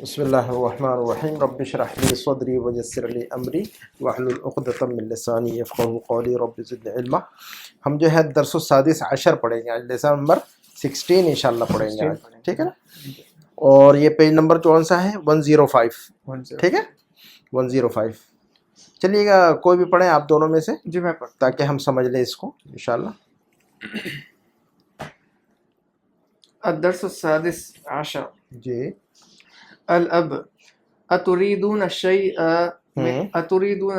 بسم اللہ الرحمن الرحیم رب اشرح لی صدری ویسر لی امری واحلل عقدۃ من لسانی یفقہوا قولی رب زدنی علما۔ ہم جو ہے درس السادس عشر پڑھیں گے، آج لیسن نمبر 16 انشاءاللہ پڑھیں گے آج، ٹھیک ہے نا؟ اور یہ پیج نمبر کون سا ہے؟ 105، ٹھیک ہے 105۔ چلیے گا کوئی بھی پڑھیں آپ دونوں میں سے، جی میں پڑھتا تاکہ ہم سمجھ لیں اس کو انشاءاللہ۔ الدرس السادس عشر جی الأب أتريدون ہوں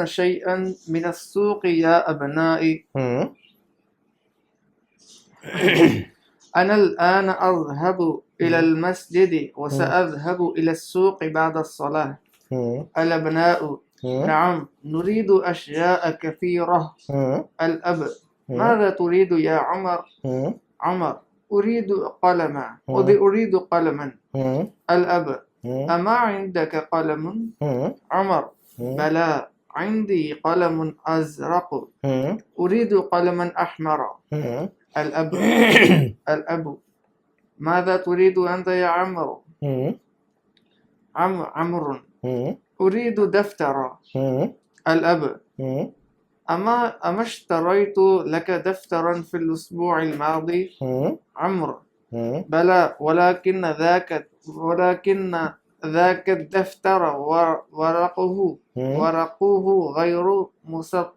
شيئا من السوق يا أبنائي ہوں أنا الآن أذهب إلى المسجد وسأذهب إلى السوق بعد الصلاة ہوں الأبناء ہوں نعم نريد أشياء كثيرة ہوں الأب ماذا تريد يا عمر ہوں عمر أريد قلما أريد قلما ہوں الأب ہوں أما عندك قلم ہوں عمر بلى عندي قلم أزرق أريد قلما أحمر ہوں الأب ماذا تريد أنت يا عمرو عمرو أريد دفترا الأب أما اشتريت لك دفترا في الأسبوع الماضي عمرو بلى ولكن ذاك الدفتر ورقه غير مسطر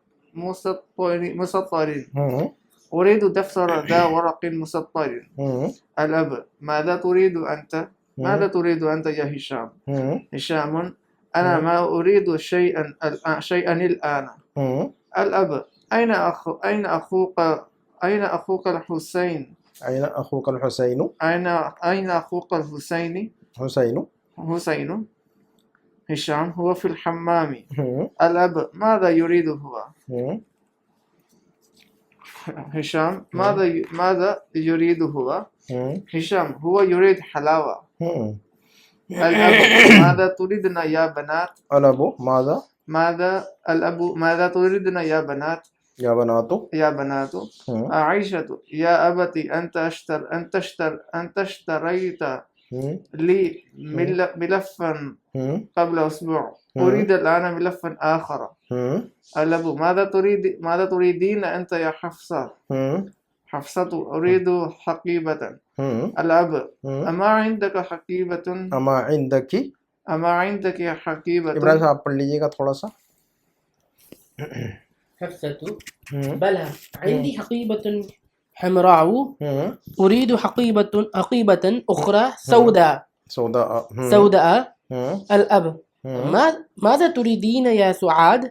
أريد دفتر ذا ورق مسطر الأب ماذا تريد أنت؟ ماذا تريد أنت يا هشام؟ هشام أنا ما أريد شيئا الآن الأب أين أخوك الحسين؟ أين أخوك الحسين؟ أين أخوك الحسين؟ حسين هشام هو في الحمام الأب ماذا يريد هو؟ هشام ماذا يريد هو؟ هشام هو يريد حلاوة الأب ماذا تريدنا يا بنات؟ الأب ماذا تريدنا يا بنات؟ يا بنات عائشة يا أبتي أنت اشتريت لي ملفا قبل أسبوع أريد الآن ملفا آخر الأب ماذا تريدين أنت يا حفصة؟ حفصة أريد حقيبة الأب أما عندك حقيبة؟ أما عندك حقيبة؟ عمران صاحب پڑھ لیجیے گا تھوڑا سا۔ حفصة بلى عندي حقيبة حمراء أريد حقيبة أخرى سوداء الأب ماذا تريدين يا سعاد؟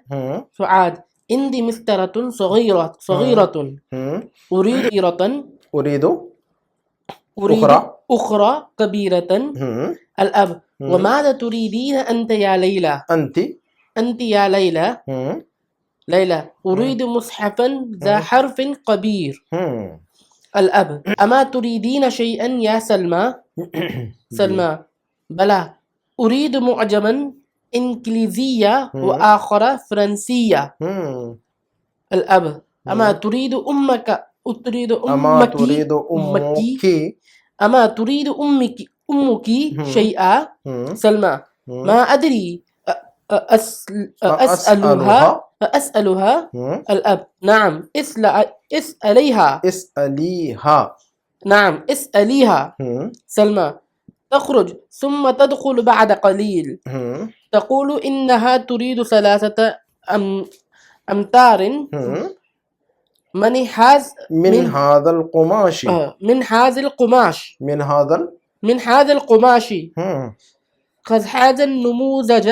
سعاد عندي مسطرة صغيرة أريد أخرى كبيرة الأب وماذا تريدين أنت يا ليلى؟ أنت يا ليلى أريد مصحفا ذا حرف كبير الأب أما تريدين شيئا يا سلمى بلى أريد معجما إنجليزية وآخر فرنسية الأب أما تريد أمك شيئا سلمى ما أدري أسألها الأب نعم اسأليها نعم اسأليها سلمى تخرج ثم تدخل بعد قليل تقول إنها تريد 3 أمتار من هذا القماش خذ هذا النموذج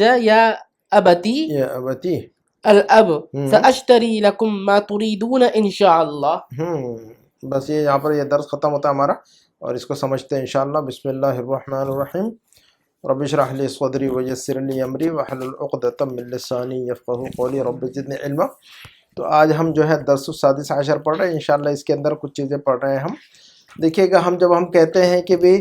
يا أبتي الأب سأشتري لكم ما تريدون إن شاء الله۔ بس یہ یہاں پر یہ درس ختم ہوتا ہے ہمارا، اور اس کو سمجھتے ہیں انشاءاللہ۔ بسم اللہ الرحمن الرحیم رب اشرح لی صدری ویسر لی امری واحلل عقدۃ من لسانی یفقہوا قولی رب زدنی علما۔ تو آج ہم جو ہے درس السادس عشر پڑھ رہے ہیں انشاءاللہ، اس کے اندر کچھ چیزیں پڑھ رہے ہیں ہم۔ دیکھیے گا، جب ہم کہتے ہیں کہ بھی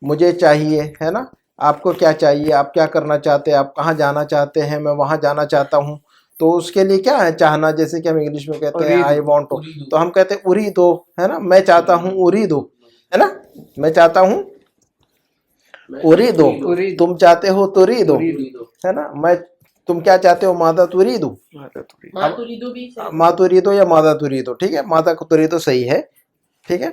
مجھے چاہیے، ہے نا، آپ کو کیا چاہیے، آپ کیا کرنا چاہتے ہیں، آپ کہاں جانا چاہتے ہیں، میں وہاں جانا چاہتا ہوں، تو اس کے لیے کیا ہے چاہنا، جیسے کہ ہم انگلش میں کہتے ہیں آئی وانٹ ٹو، تو ہم کہتے ہیں اریدو، ہے نا، میں چاہتا ہوں اریدو، ہے نا، میں چاہتا ہوں اریدو، تم چاہتے ہو تریدو، ہے نا. میں تم کیا چاہتے ہو ماذا تریدو، ما تريدو بھی ما تریدو یا ماذا تریدو. ٹھیک ہے، ماذا تریدو صحیح ہے. ٹھیک ہے،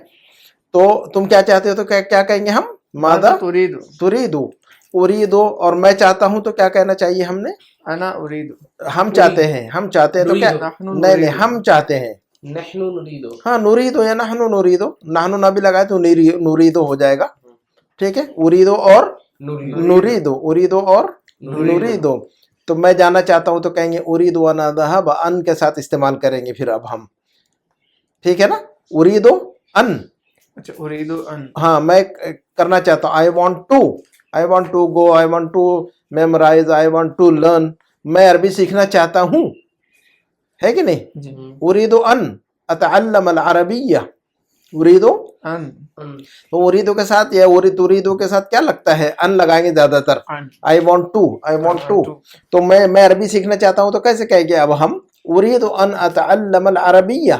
تو تم کیا چاہتے ہو تو کیا کہیں گے ہم، ماذا تريد تریدو. اریدو اور میں چاہتا ہوں تو کیا کہنا چاہیے ہم نے، انا اريد. ہم چاہتے ہیں. ہم چاہتے ہیں تو کیا، نہیں ہم چاہتے ہیں. نحن نريد. ہاں نوریدو یا نحنو نوریدو، نحنو نہ بھی لگائے تو نوریدو ہو جائے گا. ٹھیک ہے، اریدو اور نوریدو، اریدو اور نوریدو. تو میں جانا چاہتا ہوں تو کہیں گے اریدو ان اذهب، ان کے ساتھ استعمال کریں گے پھر اب ہم. ٹھیک ہے نا، اریدو ان، اچھا اريد ان، ہاں میں کرنا چاہتا ہوں. I want to go, I want to memorize, I want to learn. میں عربی سیکھنا چاہتا ہوں، ہے کہ نہیں. اریدو ان اتعلم العربیہ، اریدو ان، تو اریدو کے ساتھ یا تریدو کے ساتھ کیا لگتا ہے، ان لگائیں گے زیادہ تر. I want to. تو میں عربی سیکھنا چاہتا ہوں تو کیسے کہیں گے اب ہم، اريد ان اتعلم العربیہ.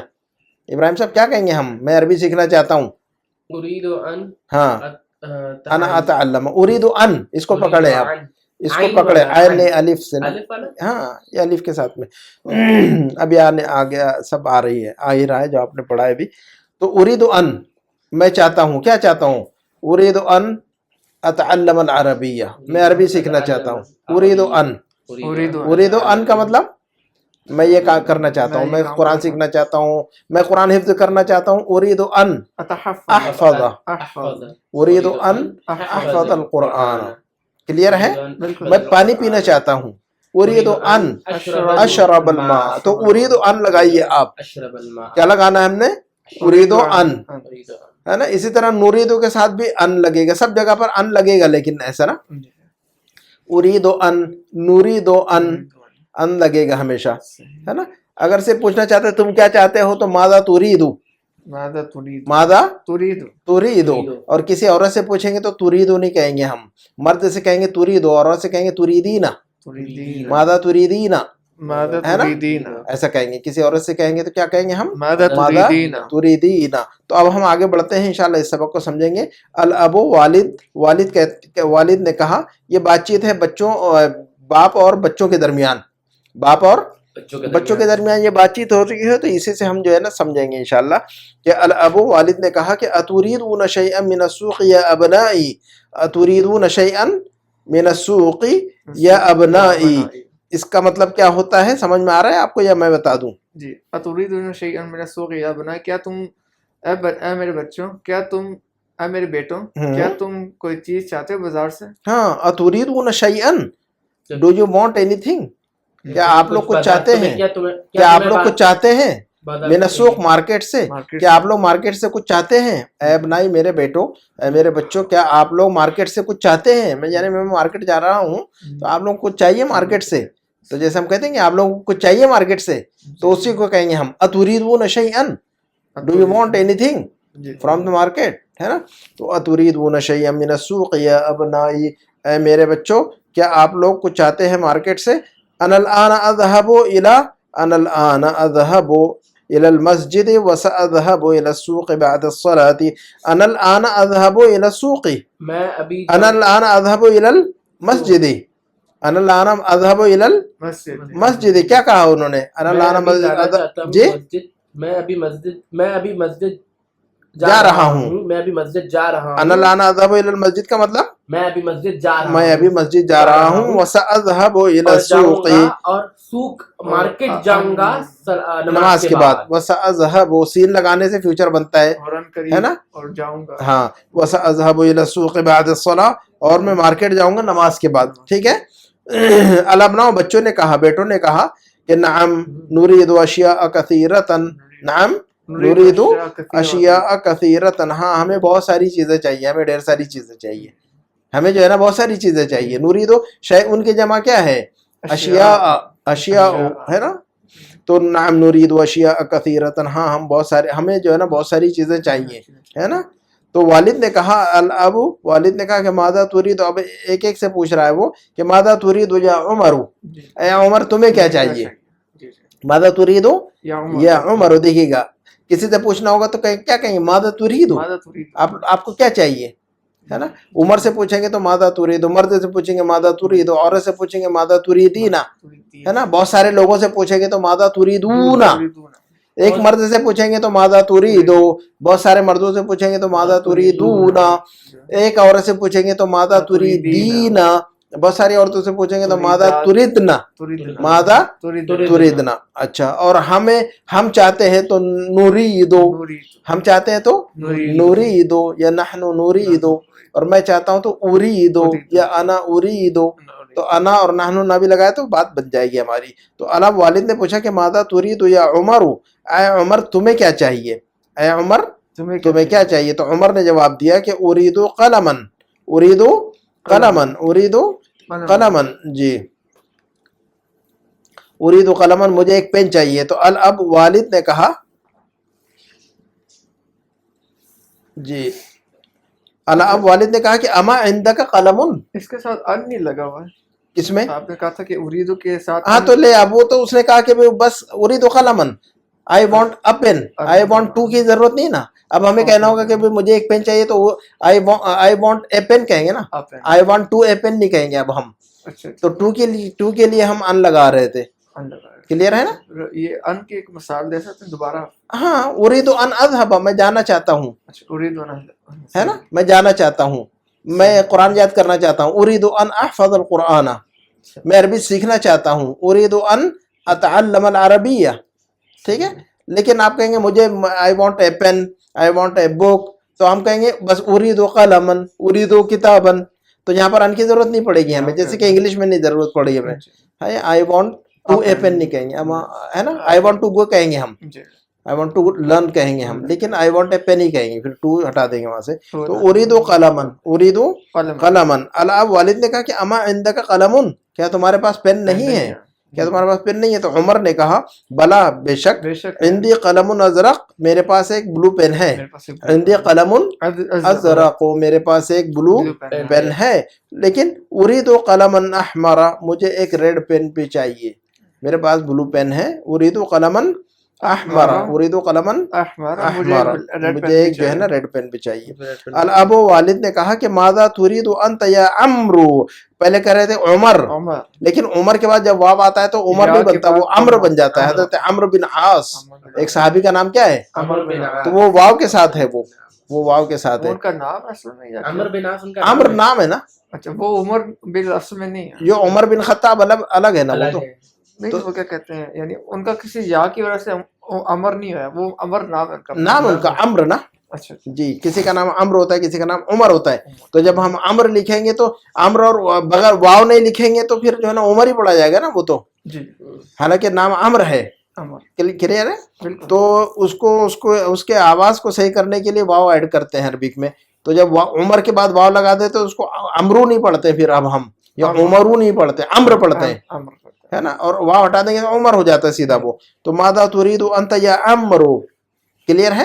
ابراہیم صاحب کیا کہیں گے ہم، میں عربی سیکھنا چاہتا ہوں. اريد ان ہاں انا اتعلم، اريد ان، اس کو پکڑے آپ، اس کو پکڑے عین الف سے نا. ہاں یہ الف کے ساتھ میں ابھی آگے سب آ رہی ہے، آ ہی رہا ہے جو آپ نے پڑھا ہے ابھی. تو اريد ان، میں چاہتا ہوں، کیا چاہتا ہوں، اريد ان اتعلم العربیہ، میں عربی سیکھنا چاہتا ہوں. اريد ان کا مطلب میں یہ کرنا چاہتا ہوں، میں قرآن سیکھنا چاہتا ہوں، میں قرآن حفظ کرنا چاہتا ہوں. اريد ان احفظ، اريد ان احفظ القرآن. کلیئر ہے. میں پانی پینا چاہتا ہوں، اريد ان اشرب الماء. تو اريد ان لگائیے آپ، اشرب الماء. کیا لگانا ہے ہم نے، اريد ان، ہے نا. اسی طرح نوریدو کے ساتھ بھی ان لگے گا، سب جگہ پر ان لگے گا، لیکن ایسا نا اريد ان، نوریدو ان لگے گا ہمیشہ، ہے نا. اگر سے پوچھنا چاہتے تم کیا چاہتے ہو تو ماذا تریدو، ماذا تريد، ماذا تريد، تریدو. اور کسی عورت سے پوچھیں گے تو تریدو نہیں کہیں گے ہم، مرد سے کہیں گے تریدو، عورت سے کہیں گے تریدینا، تريدين، ماذا تریدینا، ماذا ہے نا؟ تريدين، ایسا کہیں گے. کسی عورت سے کہیں گے تو کیا کہیں گے ہم، ماذا تريدين. تریدینا. تو اب ہم آگے بڑھتے ہیں انشاءاللہ، اس سبق کو سمجھیں گے. الاب والد نے کہا، یہ بات چیت ہے بچوں، باپ اور بچوں کے درمیان، باپ اور بچوں کے درمیان یہ بات چیت ہو رہی ہے. تو اسی سے ہم جو ہے نا سمجھیں گے انشاءاللہ کہ الاب والد نے کہا کہ اتریدون شیئا من السوق یا ابنائی، اتریدون شیئا من السوق یا ابنائی. اس کا مطلب کیا ہوتا ہے، سمجھ میں آ رہا ہے آپ کو یا میں بتا دوں؟ جی، اتريدون شيئا من السوق يا ابناء، کیا تم اے میرے بچوں، کیا تم اے میرے بیٹوں، کیا تم کوئی چیز چاہتے ہو بازار سے. ہاں اتریدون شیئا، do you want anything, کیا آپ لوگ کچھ چاہتے ہیں، کیا آپ لوگ کچھ چاہتے ہیں، من السوق مارکیٹ سے، کیا آپ لوگ مارکیٹ سے کچھ چاہتے ہیں. اے ابنائی میرے بیٹوں، اے میرے بچوں، کیا آپ لوگ مارکیٹ سے کچھ چاہتے ہیں. یعنی میں مارکیٹ جا رہا ہوں تو آپ لوگ کچھ چاہیے مارکیٹ سے. تو جیسے ہم کہتے ہیں کہ آپ لوگوں کو کچھ چاہیے مارکیٹ سے، تو اسی کو کہیں گے ہم اتریدون شیئا، do you want anything from the market, ہے نا. تو اتریدون شیئا من السوق یا ابنائی، اے میرے بچوں کیا آپ لوگ کچھ چاہتے ہیں مارکیٹ سے. انا الان اذهب الى المسجد وساذهب الى السوق بعد الصلاة. انا الان اذهب الى السوق، انا الان اذهب الى المسجد، انا الان اذهب الى المسجد. کیا کہا انہوں نے، انا الان جی میں ابھی مسجد جا رہا ہوں، میں ابھی مسجد جا رہا ہوں. انا الان اذهب الى المسجد کا مطلب میں ابھی مسجد جا رہا ہوں، میں ابھی مسجد جا رہا ہوں. وساذهب الى السوق، اور سوق مارکیٹ جاؤں گا نماز کے بعد. وساذهب سین لگانے سے فیوچر بنتا ہے نا، اور جاؤں گا. ہاں وساذهب الى السوق بعد الصلاة، اور میں مارکیٹ جاؤں گا نماز کے بعد. ٹھیک ہے. الابناء بچوں نے کہا، بیٹوں نے کہا کہ نعم نريد اشیاء کثیرۃ، نعم نريد اشیاء کثیرۃ، ہاں ہمیں بہت ساری چیزیں چاہیے، ہمیں ڈھیر ساری چیزیں چاہیے، ہمیں جو ہے نا بہت ساری چیزیں چاہیے. نريد شیء ان کی جمع کیا ہے، اشیاء ہے نا. تو نعم نريد اشیاء کثیرۃ، ہاں ہم بہت سارے، ہمیں جو ہے نا بہت ساری چیزیں چاہیے، ہے نا. تو والد نے کہا، الاب والد نے کہا کہ ماذا تريد. اب ایک ایک سے پوچھ رہا ہے وہ کہ ماذا تريد یا عمر، اے عمر تمہیں کیا چاہیے. ماذا تريد یا عمر، دیکھیے گا کسی سے پوچھنا ہوگا تو کیا کہیں گے؟ ماذا تريد، ماذا تريد، آپ کو کیا چاہیے، ہے نا. عمر سے پوچھیں گے تو ماذا تريد، مرد سے پوچھیں گے ماذا تريد، عورت سے پوچھیں گے ماذا تريدين، ہے نا. بہت سارے لوگوں سے پوچھیں گے تو ماذا تريدون، ایک مرد سے پوچھیں گے تو ماذا تريد، بہت سارے مردوں سے پوچھیں گے تو ماذا تريدون، ایک عورت سے پوچھیں گے تو ماذا تريدين، بہت ساری عورتوں سے پوچھیں گے تو ماذا تردنا، ماذا تردنا. اچھا، اور ہم چاہتے ہیں تو نوریدو، ہم چاہتے ہیں تو نوریدو یا نحن نوریدو، اور میں چاہتا ہوں تو اریدو یا انا اریدو. تو انا اور نحن نہ بھی لگائے تو بات بن جائے گی ہماری. تو اب والد نے پوچھا کہ ماذا تريد یا عمر، اے عمر تمہیں کیا چاہیے، اے عمر تمہیں کیا چاہیے. تو عمر نے جواب دیا کہ اریدو قلمن، اریدو قلمن، اریدو قلمن، جی اریدو قلمن، مجھے ایک پین چاہیے. تو الاب والد نے کہا، جی الاب والد نے کہا کہ اما عندک قلمن، اس کے ساتھ ان نہیں لگا ہوا ہے، اس میں آپ نے کہا تھا کہ اریدو کے ساتھ ہاں تو لے، اب وہ تو اس نے کہا کہ بس اریدو قلمن، I want a pen, I want to کی ضرورت نہیں نا. اب ہمیں کہنا ہوگا کہ مجھے ایک پین چاہیے تو آئی وانٹ اے پین کہیں گے نا، I want to a pen نہیں کہیں گے اب ہم. تو ٹو کے لیے ہم ان لگا رہے تھے. کلیئر ہے نا؟ یہ ان کی ایک مثال دے سکتے ہیں دوبارہ؟ ہاں، اریدو ان اذهب، میں جانا چاہتا ہوں، اریدو ہے نا، میں جانا چاہتا ہوں، میں قرآن یاد کرنا چاہتا ہوں. اریدو ان احفظ القرآن، میں عربی سیکھنا چاہتا ہوں. اریدو ان اتعلم العربیہ، ٹھیک ہے. لیکن آپ کہیں گے مجھے I want a pen, I want a book, تو ہم کہیں گے بس اریدو قلمن، اریدو کتابن. تو یہاں پر ان کی ضرورت نہیں پڑے گی ہمیں، جیسے کہ انگلش میں نہیں ضرورت پڑی ہمیں. I want to a pen نہیں کہیں گے ہم، ہے نا. آئی وانٹ ٹو گو کہیں گے ہم، آئی وانٹ ٹو لرن کہیں گے ہم، لیکن آئی وانٹ اے پین ہی کہیں گے، پھر ٹو ہٹا دیں گے وہاں سے. تو اریدو قلمن، اریدو قلمن. الاب والد نے کہا کہ اما عندک قلمن، کیا تمہارے پاس پین نہیں ہے، کیا تمہارے پاس پین نہیں ہے. تو عمر نے کہا بلا، بے شک، عندی قلم ازرق، میرے پاس ایک بلو پین ہے. عندی قلم ازرق، میرے پاس ایک بلو پین ہے. لیکن اریدو قلم احمر، مجھے ایک ریڈ پین بھی چاہیے. میرے پاس بلو پین ہے، اریدو قلم احمر، اریدو قلم احمر، مجھے ایک جو ہے نا ریڈ پین بھی چاہیے. الاب والد نے کہا کہ ماذا تريد انت یا عمرو، پہلے کہہ رہے تھے عمر، لیکن عمر کے بعد جب واو آتا ہے تو عمر نہیں بنتا، وہ عمرو بن جاتا ہے. حضرت عمرو بن عاص، ایک صحابی کا نام کیا ہے، تو وہ واو کے ساتھ ہے، وہ واو کے ساتھ ہے. ان کا نام اصل میں عمر بن عاص عمر نام ہے نا. اچھا، وہ عمر بن اصل میں نہیں ہے، جو عمر بن خطاب الگ ہے نا. وہ تو نہیں، وہ کیا کہتے ہیں، یعنی ان کا کسی یا کی وجہ سے عمر نہیں ہے، وہ عمر نام ہے، نام ان کا عمرو نا. اچھا جی، کسی کا نام عمرو ہوتا ہے، کسی کا نام عمر ہوتا ہے. تو جب ہم عمر لکھیں گے تو عمرو، اور بغیر واو نہیں لکھیں گے تو پھر جو ہے نا عمر ہی پڑا جائے گا نا وہ تو. جی، حالانکہ نام عمر ہے. کلیئر ہے؟ تو اس کے آواز کو صحیح کرنے کے لیے واو ایڈ کرتے ہیں عربک میں. تو جب عمر کے بعد واو لگا دے تو اس کو عمرو نہیں پڑھتے پھر اب ہم، یا عمرو نہیں پڑھتے، عمرو پڑھتے ہیں، ہے نا. اور واو ہٹا دیں گے تو عمر ہو جاتا ہے سیدھا وہ. تو ماذا تريد انت یا عمرو، کلیئر ہے؟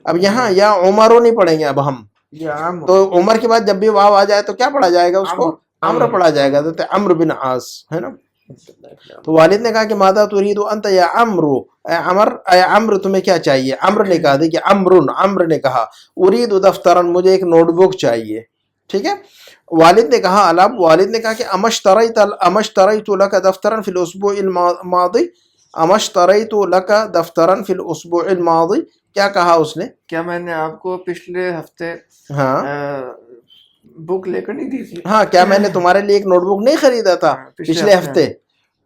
اب یہاں یا عمرو نہیں پڑھیں گے اب ہم. تو عمر کے بعد جب بھی واو آ جائے تو کیا پڑھا جائے گا، اس کو عمرو پڑھا جائے گا. تو عمرو بن عاص، ہے نا. تو والد نے کہا کہ ماذا تريد انت یا عمرو، اے عمرو تمہیں کیا چاہیے. عمرو نے کہا، دیکھیے عمرو نے کہا اريد دفترا، مجھے ایک نوٹ بک چاہیے. ٹھیک ہے. والد نے کہا، والد نے کہا کہ امشتریت لك دفترا في الاسبوع الماضي، امشتریت لك دفترا في الاسبوع الماضي، کیا کہا اس نے، کیا میں نے آپ کو پچھلے ہفتے ہاں بک لے کر نہیں دی تھی؟ ہاں، کیا میں نے تمہارے لیے ایک نوٹ بک نہیں خریدا تھا پچھلے ہفتے.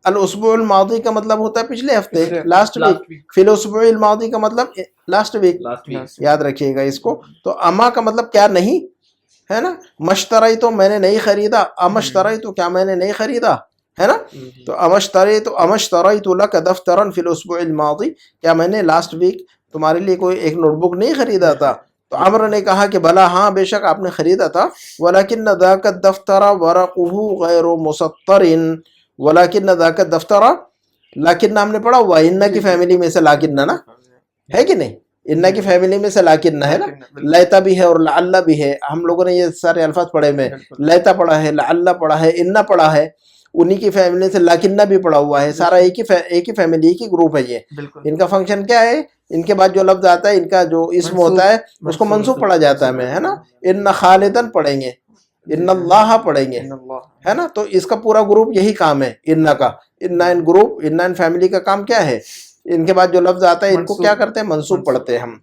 الاسبوع الماضی کا مطلب ہوتا ہے پچھلے ہفتے، لاسٹ ویک. فی الاسبوع الماضی کا مطلب لاسٹ ویک، یاد رکھیے گا اس کو. تو اما کا مطلب کیا نہیں، ہے نا. مشتری تو میں نے نہیں خریدا، امشتری تو کیا میں نے نہیں خریدا، ہے نا. تو امشتریت لک دفترا فی الاسبوع الماضی، کیا میں نے لاسٹ ویک تمہارے لیے کوئی ایک نوٹ بک نہیں خریدا تھا. تو عمرو نے کہا کہ بلا، ہاں بے شک آپ نے خریدا تھا. ولکن ذاک الدفتر ورقه غیر مسطر، ولکن ذاک الدفتر، لیکن ہم نے پڑھا ہوا ان کی فیملی میں سے لاکن نا ہے کہ نہیں، ان کی فیملی میں سے لاکن ہے نا. لیتا بھی ہے اور لعل بھی ہے. ہم لوگوں نے یہ سارے الفاظ پڑھے میں، لیتا پڑھا ہے، لعل پڑھا ہے، ان پڑھا ہے. انہی کی فیملی سے لاکنہ بھی پڑا ہوا ہے, سارا ایک ہی فیملی, ایک ہی گروپ ہے یہ. بالکل ان کا فنکشن کیا ہے, ان کے بعد جو لفظ آتا ہے ان کا جو اسم ہوتا ہے اس کو منصوب پڑھا جاتا ہے, میں ہے نا, ان خالدن پڑھیں گے, ان اللہ پڑھیں گے, ہے نا. تو اس کا پورا گروپ یہی کام ہے ان کا, ان گروپ, ان فیملی کا کام کیا ہے, ان کے بعد جو لفظ آتا ہے ان کو کیا کرتے ہیں, منصوب پڑھتے ہیں ہم.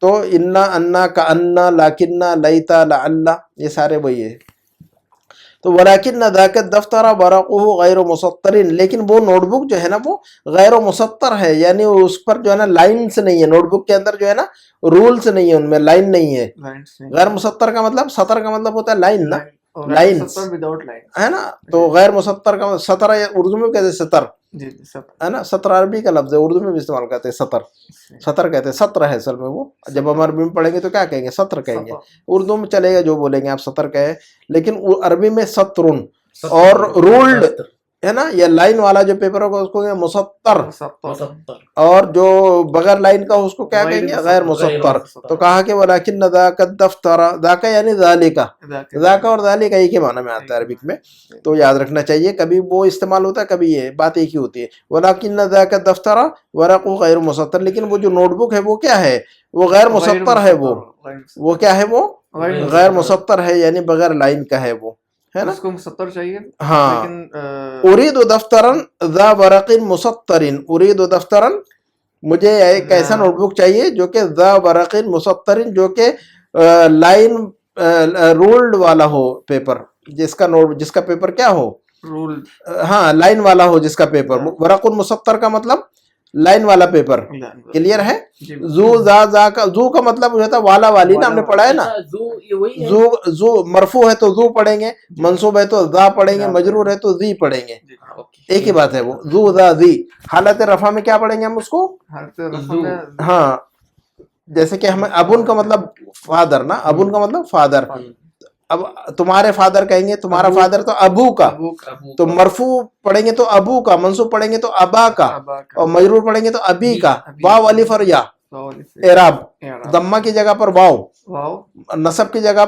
تو انا, انا, کا انا, لاکنہ, لیتا, لعلہ, یہ سارے وہی ہے. تو ولیکن ذاک الدفتر ورقہ غیر مسطر, لیکن وہ نوٹ بک جو ہے نا وہ غیر مسطر ہے, یعنی اس پر جو ہے نا لائنس نہیں ہے, نوٹ بک کے اندر جو ہے نا رولس نہیں ہے, ان میں لائن نہیں ہے. غیر مسطر کا مطلب, سطر کا مطلب ہوتا ہے لائن نا, لائنس ہے نا. تو غیر مسطر کا سطر اردو میں کہتے ہیں سطر, ہے نا. سطر عربی کا لفظ ہے, اردو میں بھی استعمال کرتے ہیں سطر, سطر کہتے ہیں, سطر ہے اصل میں وہ. جب ہم عربی میں پڑھیں گے تو کیا کہیں گے, سطر کہیں گے. اردو میں چلے گا جو بولیں گے آپ سطر کہے, لیکن عربی میں سطرن. اور رولڈ ہے نا, یہ لائن والا جو پیپر ہوگا اس کو مسطر, اور جو بغیر لائن کا اس کو کیا کہیں گے, غیر مسطر. تو کہا کہ ولیکن ذاک الدفتر, ذاک یعنی ذالک, ذاک اور ذالک ایک ہی معنی میں آتا ہے عربک میں, تو یاد رکھنا چاہیے. کبھی وہ استعمال ہوتا ہے, کبھی یہ بات ایک ہی ہوتی ہے. ولیکن ذاک الدفتر ورقہ غیر مسطر, لیکن وہ جو نوٹ بک ہے وہ کیا ہے, وہ غیر مسطر ہے. وہ کیا ہے, وہ غیر مسطر ہے, یعنی بغیر لائن کا ہے وہ, ہے نا. اس کو مسطر چاہیے. ہاں, اريد دفترا ذا ورق مسطر, اريد دفترا, مجھے ایک ایسا نوٹ بک چاہیے جو کہ ذا ورق مسطر, جو کہ لائن رولڈ والا ہو پیپر, جس کا پیپر کیا ہو, رول, ہاں لائن والا ہو جس کا پیپر. ورق مسطر کا مطلب لائن والا پیپر, کلیئر ہے. زو زا کا, زو کا مطلب جو ہوتا ہے والا والی نا, ہم نے پڑھا ہے نا. زو مرفوع ہے تو زو پڑھیں گے, منصوب ہے تو ذا پڑھیں گے, مجرور ہے تو ذی پڑھیں گے, ایک ہی بات ہے وہ. زو ذا ذی. حالت رفع میں کیا پڑھیں گے ہم اس کو, ہاں, جیسے کہ ہمیں ابن کا مطلب فادر نا, ابن کا مطلب فادر. اب تمہارے فادر کہیں گے, تمہارا فادر تو ابو کا, تو مرفوع پڑھیں گے تو ابو کا, منصوب پڑھیں گے تو ابا کا, اور مجرور پڑھیں گے تو ابی کا. واو الف اور یا, اعراب, ضمہ کی جگہ پر واو, نصب کی جگہ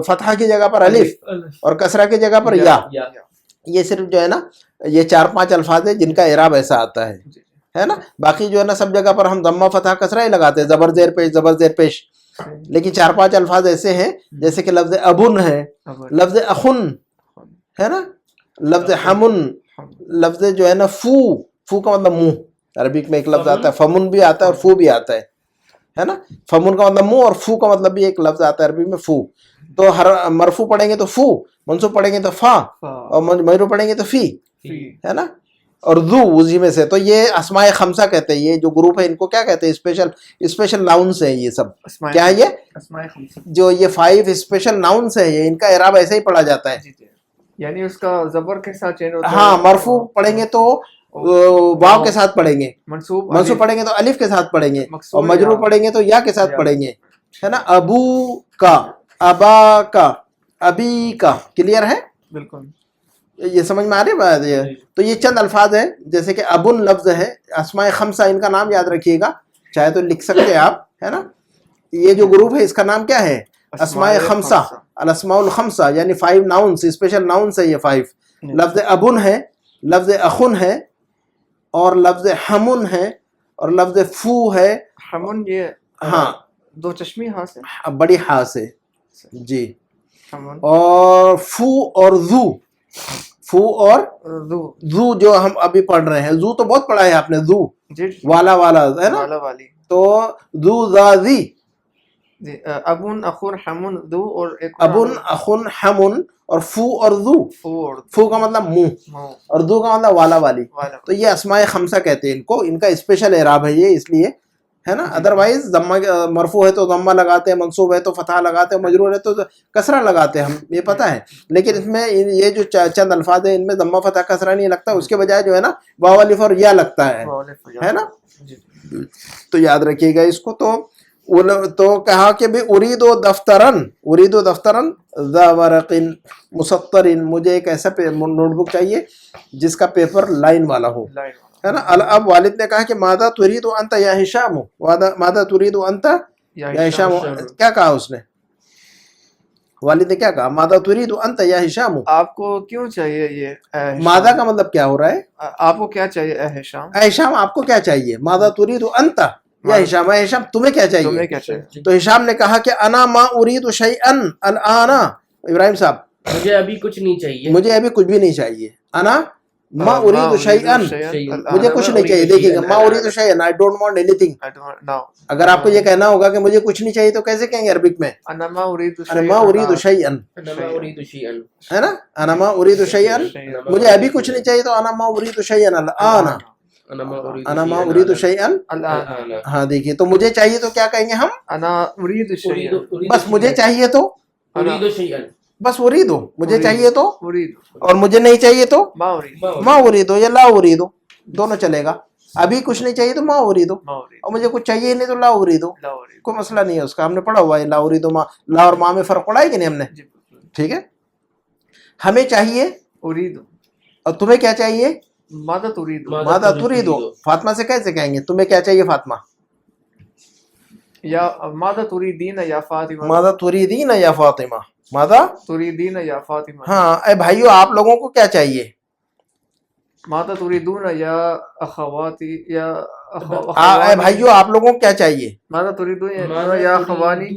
فتحہ کی جگہ پر الف, اور کسرہ کی جگہ پر یا. یہ صرف جو ہے نا یہ 4-5 الفاظ ہیں جن کا اعراب ایسا آتا ہے نا. باقی جو ہے نا سب جگہ پر ہم ضمہ فتحہ کسرہ ہی لگاتے ہیں, زبر زیر پیش, زبر زیر پیش. لیکن 4-5 الفاظ ایسے ہیں جیسے کہ لفظ ابن ہے, لفظ اخن ہے نا, لفظ حمن, لفظ جو ہے نا فو, فو کا مطلب منہ, عربک میں ایک لفظ آتا ہے فمن بھی آتا ہے اور فو بھی آتا ہے نا. فمن کا مطلب منہ, اور فو کا مطلب بھی ایک لفظ آتا ہے عربی میں فو. تو ہر مرفوع پڑھیں گے تو فو, منصوب پڑھیں گے تو فا, اور مجرور پڑھیں گے تو فی, ہے نا. اور ذو اسی میں سے. تو یہ اسماء خمسہ کہتے ہیں, یہ جو گروپ ہے ان کو کیا کہتے ہیں, اسپیشل ناؤنس ہیں یہ سب. کیا ہے یہ جو یہ 5 اسپیشل ناؤنس ہیں, یہ ان کا اعراب ایسے ہی پڑھا جاتا ہے, یعنی اس کا زبر کے ساتھ چینج ہوتا ہے. ہاں, مرفوع پڑھیں گے تو واو کے ساتھ پڑھیں گے, منصوب پڑھیں گے تو الف کے ساتھ پڑھیں گے, اور مجرور پڑھیں گے تو یا کے ساتھ پڑھیں گے, ہے نا. ابو کا, ابا کا, ابی کا, کلیئر ہے. بالکل, یہ سمجھ میں آ رہی ہے بات. یہ تو یہ چند الفاظ ہیں, جیسے کہ ابن لفظ ہے, اسماء خمسہ, ان کا نام یاد رکھیے گا, چاہے تو لکھ سکتے ہیں آپ, ہے نا. یہ جو گروپ ہے اس کا نام کیا ہے, اسماء خمسہ, الاسماء الخمسہ, یعنی 5 ناؤنس, اسپیشل ناؤنس ہے یہ 5. لفظ ابن ہے, لفظ اخن ہے, اور لفظ حمن ہے, اور لفظ فو ہے. حمن یہ ہاں, 2 چشمی ہاں سے, بڑی ہاں سے, جی. حمن اور فو اور ذو, فو اور ذو جو ہم ابھی پڑھ رہے ہیں, ذو تو بہت پڑھا ہے آپ نے, ذو والا والا ہے نا, تو ذو ذا ذی, ابن اخن حمن ذو, اور ایک ابن اخن حمن, اور فو اور ذو. فو کا مطلب منہ, اور ذو کا مطلب والا والی. تو یہ اسماء خمسہ کہتے ہیں ان کو, ان کا اسپیشل اعراب ہے یہ, اس لیے, ہے نا. ادروائز ضمہ مرفوع ہے تو ضمہ لگاتے ہیں, منصوب ہے تو فتحہ لگاتے ہیں, مجرور ہے تو کسرہ لگاتے ہیں, ہم یہ پتہ ہے. لیکن اس میں یہ جو چند الفاظ ہیں ان میں ضمہ فتحہ کسرہ نہیں لگتا, اس کے بجائے جو ہے نا واو الف اور یا لگتا ہے نا. تو یاد رکھیے گا اس کو. تو کہا کہ بھی اريد دفترا ذا ورق مسطر, مجھے ایک ایسا نوٹ بک چاہیے جس کا پیپر لائن والا ہو, ہے نا. اب والد نے کہا کہ ماذا تريد انت یا ہشام, ماذا تريد انت یا ہشام, کیا کہا اس نے, والد نے کیا کہا ماذا تريد انت یا ہشام آپ کو کیوں چاہیے یہ اے ہشام؟ ماذا کا مطلب کیا ہو رہا ہے آپ کو کیا چاہیے اے ہشام؟ اے ہشام آپ کو کیا چاہیے ماذا تريد انت یا ہشام اے ہشام تمہیں کیا تمہیں چاہیے کیا چاہیے؟ تو ہشام نے کہا کہ انا ما اريد شيئا الان ابراہیم صاحب مجھے ابھی کچھ نہیں چاہیے. مجھے ابھی کچھ بھی نہیں چاہیے انا ما اريد شيئا مجھے کچھ نہیں چاہیے دیکھیے گا ما اريد شيئا I don't want anything اگر آپ کو یہ کہنا ہوگا کہ مجھے کچھ نہیں چاہیے تو کیسے کہیں گے عربک میں انا ما اريد انا ما اريد شيئا انا ما اريد شيئا ہے نا انا ما اريد شيئا مجھے ابھی کچھ نہیں چاہیے تو انا ما اريد شيئا الان انا ما اريد شيئا الان ہاں دیکھیے تو مجھے چاہیے تو کیا کہیں گے ہم انا اريد شيئا بس مجھے چاہیے تو اريد شيئا بس اريد مجھے چاہیے تو اريد اور مجھے نہیں چاہیے تو ما اريد ما اريد یا لا اريد دونوں چلے گا ابھی کچھ نہیں چاہیے تو ما اريد ما اريد اور مجھے کچھ چاہیے ہی نہیں تو لا اريد لا اريد کوئی مسئلہ نہیں ہے اس کا ہم نے پڑھا ہوا ہے لا اريد ما لا اور ما میں فرق پڑھا ہے کہ نہیں ہم نے جی بالکل ٹھیک ہے ہمیں چاہیے اريد اور تمہیں کیا چاہیے ماذا تريد ماذا تريد فاطمہ سے کیسے کہیں گے تمہیں کیا چاہیے فاطمہ یا ماذا تريدين یا فاطمہ ماذا تريدين یا فاطمہ ماذا تريدين یا فاطمہ ہاں اے بھائیو آپ لوگوں کو کیا چاہیے ماذا تريدون یا اخواتي یا اے بھائیو آپ لوگوں کو کیا چاہیے ماذا تريدون یا اخوانی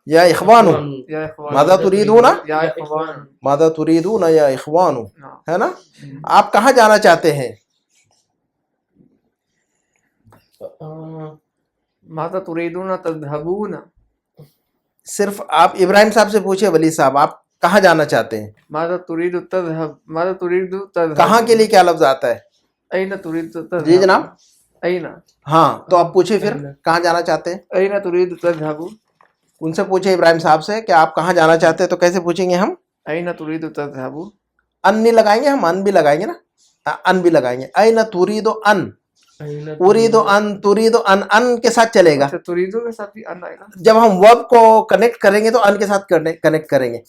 یا اخوانو یا اخوان ماذا تريدون یا اخوان ماذا تريدون یا اخوانو ہاں۔ ہے نا آپ کہاں جانا چاہتے ہیں ماذا تريدون تذهبون صرف آپ ابراہیم صاحب سے پوچھے ولی صاحب آپ کہاں جانا چاہتے ہیں ماذا تريد تذهب ماذا تريد تذهب کہاں کے لیے کیا لفظ آتا ہے اين تريد تذهب جی جناب اين ہاں تو آپ پوچھے پھر کہاں جانا چاہتے ہیں اين تريد تذهب ان سے پوچھے ابراہیم صاحب سے کہ آپ کہاں جانا چاہتے ہیں تو کیسے پوچھیں گے ہم اين تريد تذهب ان نہیں لگائیں گے ہم ان بھی لگائیں گے نا ان بھی لگائیں گے این تريد ان اريد ان تريد ان کے ساتھ چلے گا اچھا تريدو کے ساتھ بھی ان آئے گا جب ہم ورب کو کنیکٹ کریں گے تو ان کے ساتھ کنیکٹ کریں گے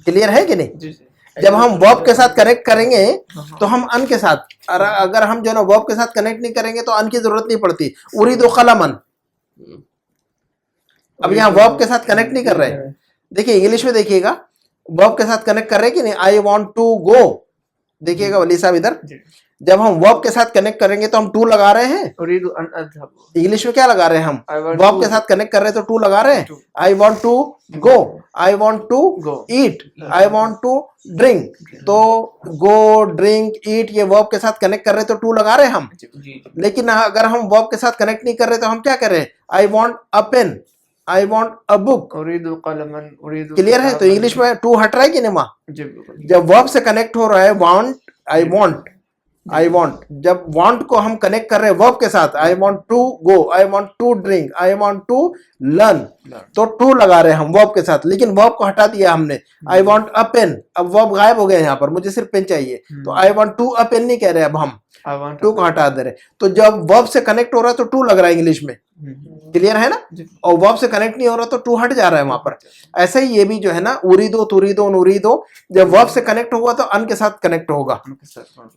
کلیئر ہے کہ نہیں جی جی جب ہم ورب کے ساتھ کنیکٹ کریں گے تو ہم ان کے ساتھ اگر ہم جو ہے نا ورب کے ساتھ کنیکٹ نہیں کریں گے تو ان کی ضرورت نہیں پڑتی اريد قلما اب یہاں ورب کے ساتھ کنیکٹ نہیں کر رہے دیکھیے انگلش میں دیکھیے گا ورب کے ساتھ کنیکٹ کر رہے کہ نہیں آئی وانٹ ٹو گو دیکھیے گا ولی صاحب ادھر جی جب ہم ورب کے ساتھ کنیکٹ کریں گے تو ہم ٹو لگا رہے ہیں اريد ان اذهب انگلش میں کیا لگا رہے ہیں ہم I want ورب to کے ساتھ کنیکٹ کر رہے ہیں تو ٹو لگا رہے ہیں to I want to go I want to go eat I want to drink to go drink at یہ ورب کے ساتھ کنیکٹ کر رہے ہیں تو ٹو لگا رہے ہیں ہم جی لیکن اگر ہم ورب کے ساتھ کنیکٹ نہیں کر رہے تو ہم کیا کر رہے ہیں I want a pen I want a book اريد قلما اريد کلیئر ہے تو انگلش میں ٹو ہٹ رہا ہے کہ نہیں ماں جی بالکل جب ورب سے کنیکٹ ہو رہا ہے وانٹ آئی وانٹ جب وانٹ کو ہم کنیکٹ کر رہے ہیں ورب کے ساتھ I want to go I want to drink I want to learn تو ٹو لگا رہے ہیں ہم ورب کے ساتھ لیکن ورب کو ہٹا دیا ہم نے آئی وانٹ اے پین اب ورب غائب ہو گیا یہاں پر مجھے صرف پین چاہیے تو I want to a pen نہیں کہہ رہے اب ہم I want ٹو کو ہٹا دے رہے تو جب ورب سے کنیکٹ ہو رہا ہے تو ٹو لگ رہا ہے انگلش میں کلیئر ہے نا اور ورب سے کنیکٹ نہیں ہو رہا تو ٹو ہٹ جا رہا ہے وہاں پر ایسے ہی یہ بھی جو ہے نا اریدو تریدو نریدو جب ورب سے کنیکٹ ہوگا تو ان کے ساتھ کنیکٹ ہوگا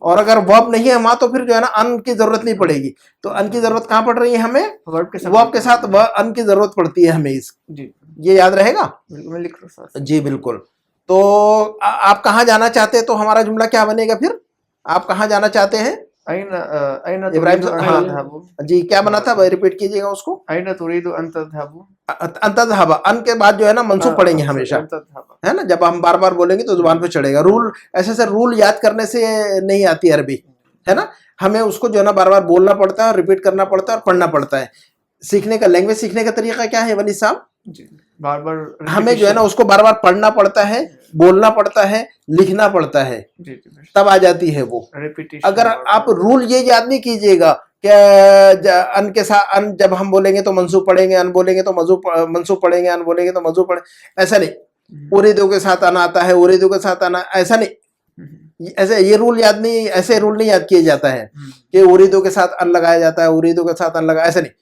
اور اگر ورب نہیں ہے وہاں تو پھر جو ہے نا ان کی ضرورت نہیں پڑے گی تو ان کی ضرورت کہاں پڑ رہی ہے ہمیں ورب کے ساتھ ان کی ضرورت پڑتی ہے ہمیں جی یہ یاد رہے گا میں لکھ رہا ہوں جی بالکل تو آپ کہاں جانا چاہتے ہیں تو ہمارا جملہ کیا بنے گا پھر آپ کہاں جانا چاہتے ہیں أين ابراہیم تريد أن ہاں تذهب جی کیا بنا تھا ریپیٹ کیجیے گا اس کو أين تريد أن تذهب انت ذهب ان کے بعد جو ہے نا منصوب پڑھیں گے ہمیشہ أن تذهب ہے نا جب ہم بار بار بولیں گے تو زبان پہ چڑھے گا رول ایسے سے رول یاد کرنے سے نہیں آتی عربی ہے نا ہمیں اس کو جو ہے نا بار بار بولنا پڑتا ہے اور ریپیٹ کرنا پڑتا ہے اور پڑھنا پڑتا ہے سیکھنے کا لینگویج سیکھنے کا طریقہ کیا ہے ولی صاحب جی بار بار ہمیں جو ہے نا اس کو بار بار پڑھنا پڑتا ہے بولنا پڑتا ہے لکھنا پڑتا ہے جی تب آ جاتی ہے وہ ریپیٹیشن اگر آپ رول یہ یاد نہیں کیجئے گا کہ ان کے ساتھ ان جب ہم بولیں گے تو منصوب پڑھیں گے ان بولیں گے تو منصوب پڑھیں گے ان بولیں گے تو منصوب پڑھیں ایسا نہیں اریدو کے ساتھ آنا آتا ہے اریدو کے ساتھ آنا ایسا نہیں ایسے یہ رول یاد نہیں ایسے رول نہیں یاد کیا جاتا ہے کہ اریدو کے ساتھ ان لگایا جاتا ہے اریدو کے ساتھ ان لگایا ایسا نہیں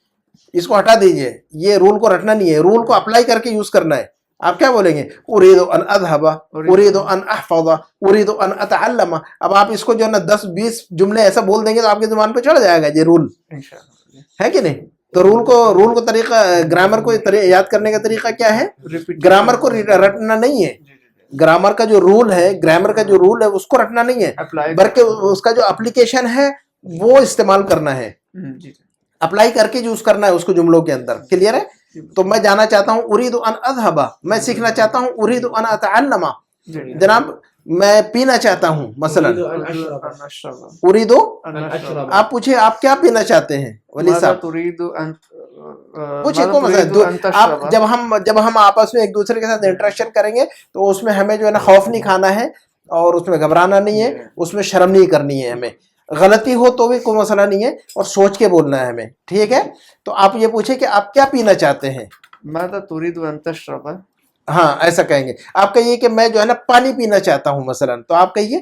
اس کو ہٹا دیجئے یہ رول کو رٹنا نہیں ہے رول کو اپلائی کر کے یوز کرنا ہے آپ کیا بولیں گے اریدو ان اذهب اریدو ان احفظ اریدو ان اتعلم اب آپ اس کو جو ہے نا 10-20 جملے ایسا بول دیں گے تو آپ کی زبان پہ چڑھ جائے گا یہ رول انشاءاللہ ہے کہ نہیں تو رول کو طریقہ گرامر کو یاد کرنے کا طریقہ کیا ہے؟ گرامر کو رٹنا نہیں ہے، گرامر کا جو رول ہے، گرامر کا جو رول ہے اس کو رٹنا نہیں ہے، بلکہ اس کا جو اپلیکیشن ہے وہ استعمال کرنا ہے، اپلائی کر کے یوز کرنا ہے اس کو جملوں کے اندر. کلیئر ہے؟ تو میں جانا چاہتا ہوں اريد ان اذهب، میں سیکھنا چاہتا ہوں اريد ان اتعلم، جناب میں پینا چاہتا ہوں مثلا اريد. آپ پوچھے آپ کیا پینا چاہتے ہیں ولی صاحب؟ پوچھے کو مثلا آپ جب ہم آپس میں ایک دوسرے کے ساتھ انٹریکشن کریں گے تو اس میں ہمیں جو ہے نا خوف نہیں کھانا ہے اور اس میں گھبرانا نہیں ہے، اس میں شرم نہیں کرنی ہے، ہمیں غلطی ہو تو بھی کوئی مسئلہ نہیں ہے اور سوچ کے بولنا ہے ہمیں. ٹھیک ہے؟ تو آپ یہ پوچھیں کہ آپ کیا پینا چاہتے ہیں. ماذا تريد ان تشرب؟ ہاں ایسا کہیں گے. آپ کہیے کہ میں جو ہے نا پانی پینا چاہتا ہوں مثلا، تو آپ کہیے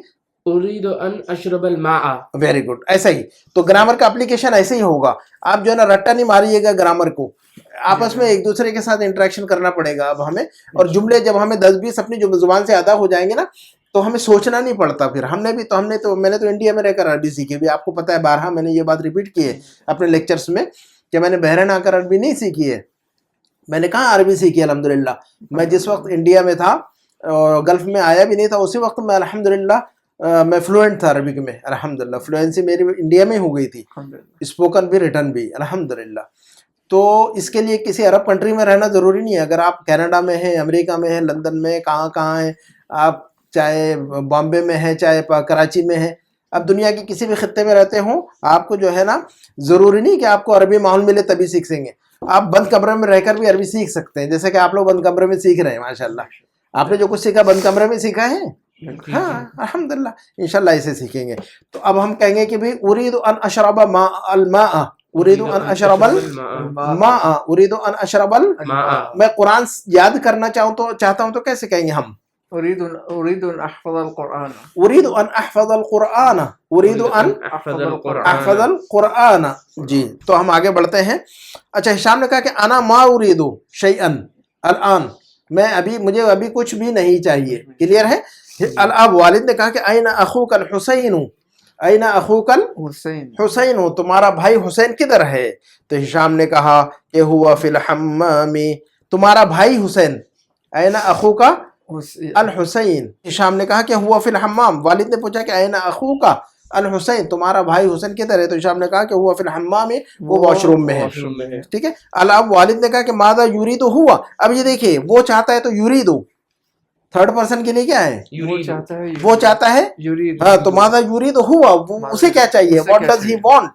اريد ان اشرب الماء. Very good. ایسا ہی تو گرامر کا اپلیکیشن ایسے ہی ہوگا. آپ جو ہے نا رٹا نہیں ماریے گا گرامر کو، آپس میں ایک دوسرے کے ساتھ انٹریکشن کرنا پڑے گا اب ہمیں. اور جملے جب ہمیں 10-20 اپنی زبان سے ادا ہو جائیں گے نا تو ہمیں سوچنا نہیں پڑتا. پھر میں نے تو انڈیا میں رہ کر عربی سیکھی بھی، آپ کو پتا ہے بارہا میں نے یہ بات ریپیٹ کی ہے اپنے لیکچرز میں کہ میں نے بحرین آ کر عربی نہیں سیکھی ہے. میں نے کہاں عربی سیکھی الحمدللہ. میں جس وقت انڈیا میں تھا، گلف میں آیا بھی نہیں تھا، اسی وقت میں الحمدللہ میں فلوئنٹ تھا عربک میں. الحمدللہ فلوئنسی میری انڈیا میں ہو گئی تھی، اسپوکن بھی ریٹن بھی الحمدللہ. تو اس کے لیے کسی عرب کنٹری میں رہنا ضروری نہیں ہے. اگر آپ کینیڈا میں ہیں، امریکہ میں ہیں، لندن میں، کہاں ہیں آپ، چاہے بامبے میں ہیں، چاہے کراچی میں ہیں، اب دنیا کے کسی بھی خطے میں رہتے ہوں، آپ کو جو ہے نا ضروری نہیں کہ آپ کو عربی ماحول ملے تبھی سیکھ سکیں گے. آپ بند کمرے میں رہ کر بھی عربی سیکھ سکتے ہیں، جیسے کہ آپ لوگ بند کمرے میں سیکھ رہے ہیں ماشاءاللہ. آپ نے جو کچھ سیکھا بند کمرے میں سیکھا ہے. ہاں الحمدللہ انشاءاللہ اسے سیکھیں گے. تو اب ہم کہیں گے کہ بھئی اريد ان اشرب الماء، اريد ان اشرب الماء، اريد ان اشرب الماء. میں قرآن یاد کرنا چاہتا ہوں تو کیسے کہیں گے ہم؟ اريد ان احفظ القرآن. اريد ان احفظ القرآن، اريد ان احفظ القرآن. جی تو ہم آگے بڑھتے ہیں. اچھا ہشام نے کہا کہ انا ما اريد شيئا الان، مجھے ابھی کچھ بھی نہیں چاہیے. کلیئر ہے؟ اب والد نے کہا کہ این اخوک الحسین، این اخوک الحسین، تمہارا بھائی حسین کدھر ہے؟ تو ہشام نے کہا کہ ہوا فی الحمام، تمہارا بھائی حسین. این اخوک الحسین، ہشام نے کہا کہ ہوا فی الحمام. والد نے پوچھا کہ این اخوک الحسین، تمہارا بھائی حسین کدھر ہے؟ تو ہشام نے کہا کہ ہوا فی الحمام، وہ واش روم میں ہے. ٹھیک ہے. اب والد نے کہا کہ ماذا یرید ہوا. اب یہ دیکھیے وہ چاہتا ہے تو یرید، تھرڈ پرسن کے لیے کیا ہے؟ وہ چاہتا ہے. ہاں تو ماذا یرید ہوا، اسے کیا چاہیے؟ What does he want,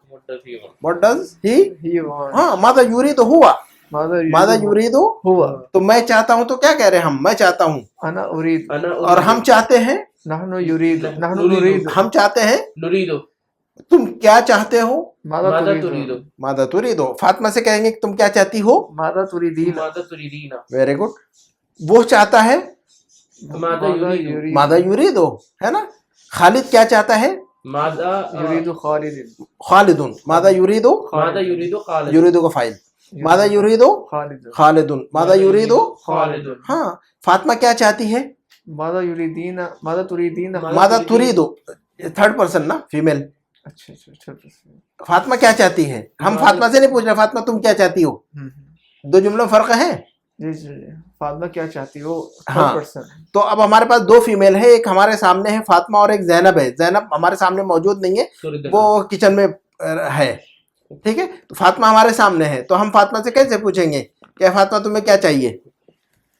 what does he, ہاں ماذا یرید ہوا، ماذا یرید ہوا. تو میں چاہتا ہوں تو کیا کہہ رہے ہیں ہم؟ میں چاہتا ہوں. انا اريد، اور ہم چاہتے ہیں، نحن نريد، ہم چاہتے ہیں. نريد، تم کیا چاہتے ہو؟ ماذا تريد، ماذا تريد. فاطمہ سے کہیں گے کہ تم کیا چاہتی ہو؟ ماذا تريدين. ماذا تريدين، ویری گڈ. وہ چاہتا ہے ماذا يريد، ماذا یرید، ہے نا. خالد کیا چاہتا ہے؟ ماذا يريد خالد، خالد. ماذا یرید، ماذا يريد خالد، یرید کا فاعل. ماذا یرید خالد، ماذا یرید خالد. ہاں. فاطمہ کیا چاہتی ہے؟ ماذا يريدين، ماذا تريدين. ماذا تريد، تھرڈ پرسن نا، فیمیل. اچھا. فاطمہ کیا چاہتی ہے؟ ہم فاطمہ سے نہیں پوچھ رہے فاطمہ تم کیا چاہتی ہو. دو جملوں فرق ہے. جی فاطمہ کیا چاہتی ہو. ہاں تو اب ہمارے پاس دو فیمیل ہے، ایک ہمارے سامنے ہے فاطمہ اور ایک زینب ہے. زینب ہمارے سامنے موجود نہیں ہے، وہ کچن میں ہے. ٹھیک ہے. تو فاطمہ ہمارے سامنے ہے، تو ہم فاطمہ سے کیسے پوچھیں گے کہ فاطمہ تمہیں کیا چاہیے؟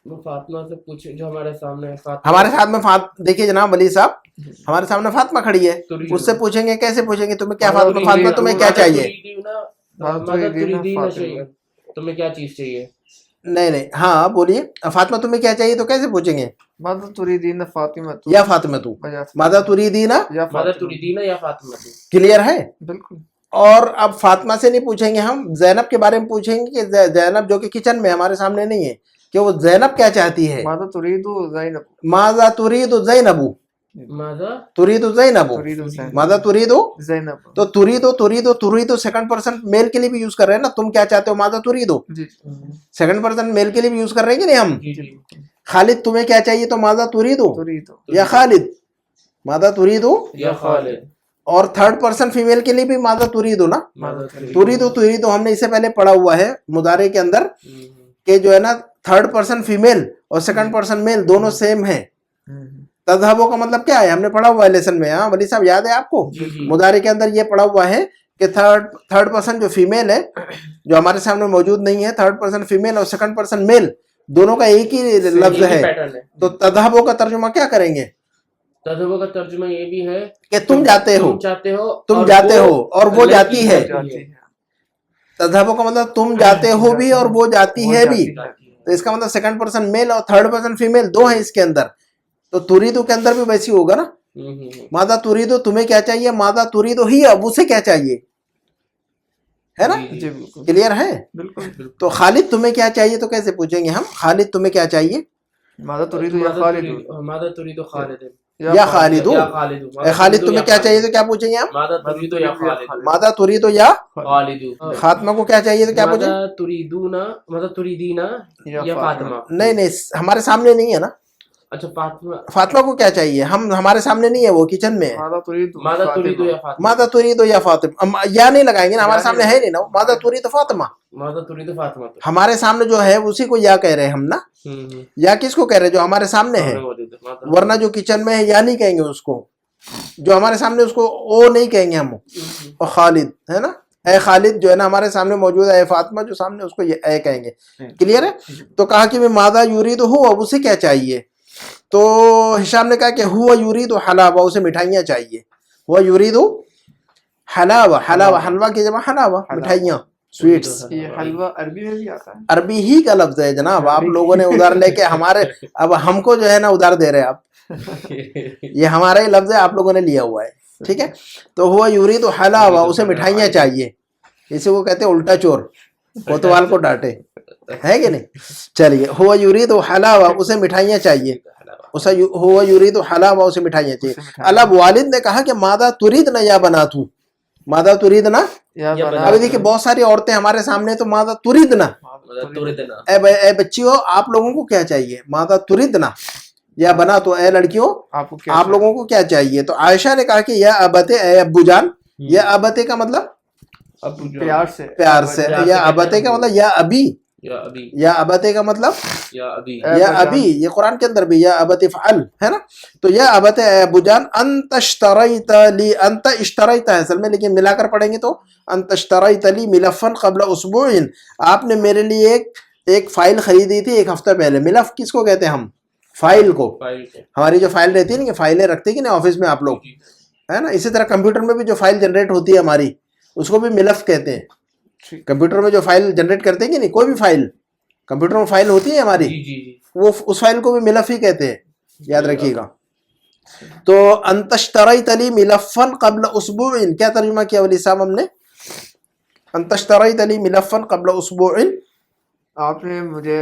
فاطمہ سے پوچھیں جو ہمارے سامنے ہے. ہمارے ساتھ میں دیکھیے جناب ولی صاحب، ہمارے سامنے فاطمہ کھڑی ہے، اس سے پوچھیں گے کیسے پوچھیں گے تمہیں کیا فاطمہ تمہیں کیا چاہیے؟ تمہیں کیا چیز چاہیے؟ نہیں ہاں بولیے. فاطمہ تمہیں کیا چاہیے تو کیسے پوچھیں گے؟ ماذا تريدين فاطمہ یا فاطمہ تو، ماذا تريدين ماذا تريدين یا فاطمہ. کلیئر ہے؟ بالکل. اور اب فاطمہ سے نہیں پوچھیں گے ہم، زینب کے بارے میں پوچھیں گے کہ زینب جو کہ کچن میں ہمارے سامنے نہیں ہے، کہ وہ زینب کیا چاہتی ہے. ماذا تريد زینب، ماذا تريد زینب، ماذا تريد زینب، ماذا تريد زینب. تو تريد سیکنڈ پرسن میل کے لیے بھی یوز کر رہے ہیں نا. تم کیا چاہتے ہو ماذا تريد، سیکنڈ پرسن میل کے لیے بھی یوز کر رہے ہیں کہ نہیں ہم. خالد تمہیں کیا چاہیے تو ماذا تريد یا خالد، ماذا تريد یا خالد. اور تھرڈ پرسن فیمیل کے لیے بھی ماذا تريد نا, تريد ہم نے اس سے پہلے پڑھا ہوا ہے مضارع کے اندر کہ جو ہے نا تھرڈ پرسن فیمیل اور سیکنڈ پرسن میل دونوں سیم ہیں. تذہبو کا مطلب کیا ہے, ہم نے پڑھا ہوا ہے لیسن میں, ہاں ولی صاحب یاد ہے آپ کو, مضارع کے اندر یہ پڑھا ہوا ہے کہ تھرڈ پرسن جو فیمیل ہے جو ہمارے سامنے موجود نہیں ہے, تھرڈ پرسن فیمیل اور سیکنڈ پرسن میل دونوں کا ایک ہی لفظ ہے, تو تذہبو کا ترجمہ کیا کریں گے؟ تذہبو کا ترجمہ یہ بھی ہے کہ تم جاتے ہو, تم جاتے ہو اور وہ جاتی ہے. تذہبو کا مطلب تم جاتے ہو بھی اور وہ جاتی ہے بھی, تو اس کا مطلب سیکنڈ پرسن میل اور تھرڈ پرسن فیمیل دو ہیں اس کے اندر. تو تریدو کے اندر بھی ویسی ہوگا نا, ماذا تریدو تمہیں کیا چاہیے, ماذا تریدو ہی اب اسے کیا چاہیے, ہے نا, کلیئر ہے. تو خالد تمہیں کیا چاہیے تو کیسے پوچھیں گے ہم, خالد تمہیں کیا چاہیے, ماذا تريد يا خالد, ماذا تريد خالد, یا خالدو, اے خالد تمہیں کیا چاہیے تو کیا پوچھیں گے ہم, ماذا تريد یا خالد, ماذا تریدو یا خالد. فاطمہ کو کیا چاہیے تو کیا پوچھیں, ماذا تريدون, ماذا تريدين یا فاطمہ. نہیں ہمارے سامنے نہیں ہے نا, اچھا فاطمہ, فاطمہ کو کیا چاہیے, ہم ہمارے سامنے نہیں ہے, وہ کچن میں ہے. ماذا تريد یا فاطمہ, ماذا تريد یا فاطمہ, یا نہیں لگائیں گے نا, ہمارے سامنے ہے نہیں نا, ماذا تريد فاطمہ, ماذا تريد فاطمہ, ہمارے سامنے جو ہے اسی کو یا کہہ رہے ہیں ہم نا, یا کس کو کہہ رہے ہیں, جو ہمارے سامنے ہے, ورنہ جو کچن میں ہے یا نہیں کہیں گے اس کو, جو ہمارے سامنے اس کو او نہیں کہیں گے ہم. اور خالد ہے نا, اے خالد جو ہے نا ہمارے سامنے موجود ہے, اے فاطمہ جو سامنے اس کو اے کہیں گے. کلیئر ہے. تو کہا کہ ماذا یرید ہو, اب اسے کیا چاہیے, تو ہشام نے کہا کہ ہوا یرید حلاوہ, اسے مٹھائیاں چاہیے. ہوا یرید حلاوہ, حلاوہ حلوہ کی جمع حلاوہ, مٹھائیاں, سویٹس. یہ حلوہ عربی میں بھی آتا ہے, عربی ہی کا لفظ ہے جناب, آپ لوگوں نے ادھار لے کے ہمارے, اب ہم کو جو ہے نا ادھار دے رہے آپ, یہ ہمارا ہی لفظ ہے, آپ لوگوں نے لیا ہوا ہے. ٹھیک ہے. تو ہوا یرید حلاوہ, اسے مٹھائیاں چاہیے, اسے وہ کہتے ہیں الٹا چور, کوتوال کو ڈانٹے, ہے کہ نہیں. چلیے, ہوا یرید حلاوہ, اسے مٹھائیاں چاہیے, ہوا یرید حلاوہ, اسے مٹھائیاں چاہیے. اب والد نے کہا کہ ماذا تريدنا یا بناتو, ماذا تريدنا. ابھی دیکھیں بہت ساری عورتیں ہمارے سامنے, تو ماذا تريدنا, اے بچیوں آپ لوگوں کو کیا چاہیے, ماذا تريدنا یا بنا, تو اے لڑکیوں آپ لوگوں کو کیا چاہیے. تو عائشہ نے کہا کہ یا ابتے, اے ابو جان. یا ابتے کا مطلب پیار سے, یا ابتے کا مطلب یا ابی, یا ابتے کا مطلب یا ابی, یہ قرآن کے اندر بھی یا ابت فعل ہے نا. تو یا ابت, اے ابو جان, انت اشتریت لی, انت اشتریت ہے اصل میں, لیکن ملا کر پڑھیں گے تو انت اشتریت لی ملفا قبل اسبوع, آپ نے میرے لیے ایک فائل خریدی تھی ایک ہفتہ پہلے. ملف کس کو کہتے ہیں ہم, فائل کو. ہماری جو فائل رہتی ہے نا, فائلیں رکھتے ہیں نا آفس میں آپ لوگ, ہے نا, اسی طرح کمپیوٹر میں بھی جو فائل جنریٹ ہوتی ہے ہماری, اس کو بھی ملف کہتے ہیں. کمپیوٹر میں جو فائل جنریٹ کرتے ہیں کہ نہیں, کوئی بھی فائل کمپیوٹر میں فائل ہوتی ہے ہماری, وہ اس فائل کو بھی ملف ہی کہتے ہیں, یاد رکھیے گا. تو انت اشتریت لی ملفا قبل اسبوع, کیا ترجمہ کیا ولی صاحب ہم نے, انت اشتریت لی ملفا قبل اسبوع, آپ نے مجھے,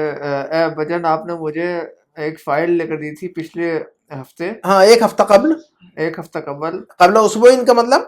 اے بجن آپ نے مجھے ایک فائل لے کر دی تھی پچھلے ہفتے. ہاں, ایک ہفتہ قبل, ایک ہفتہ قبل, قبل اسبوع کا مطلب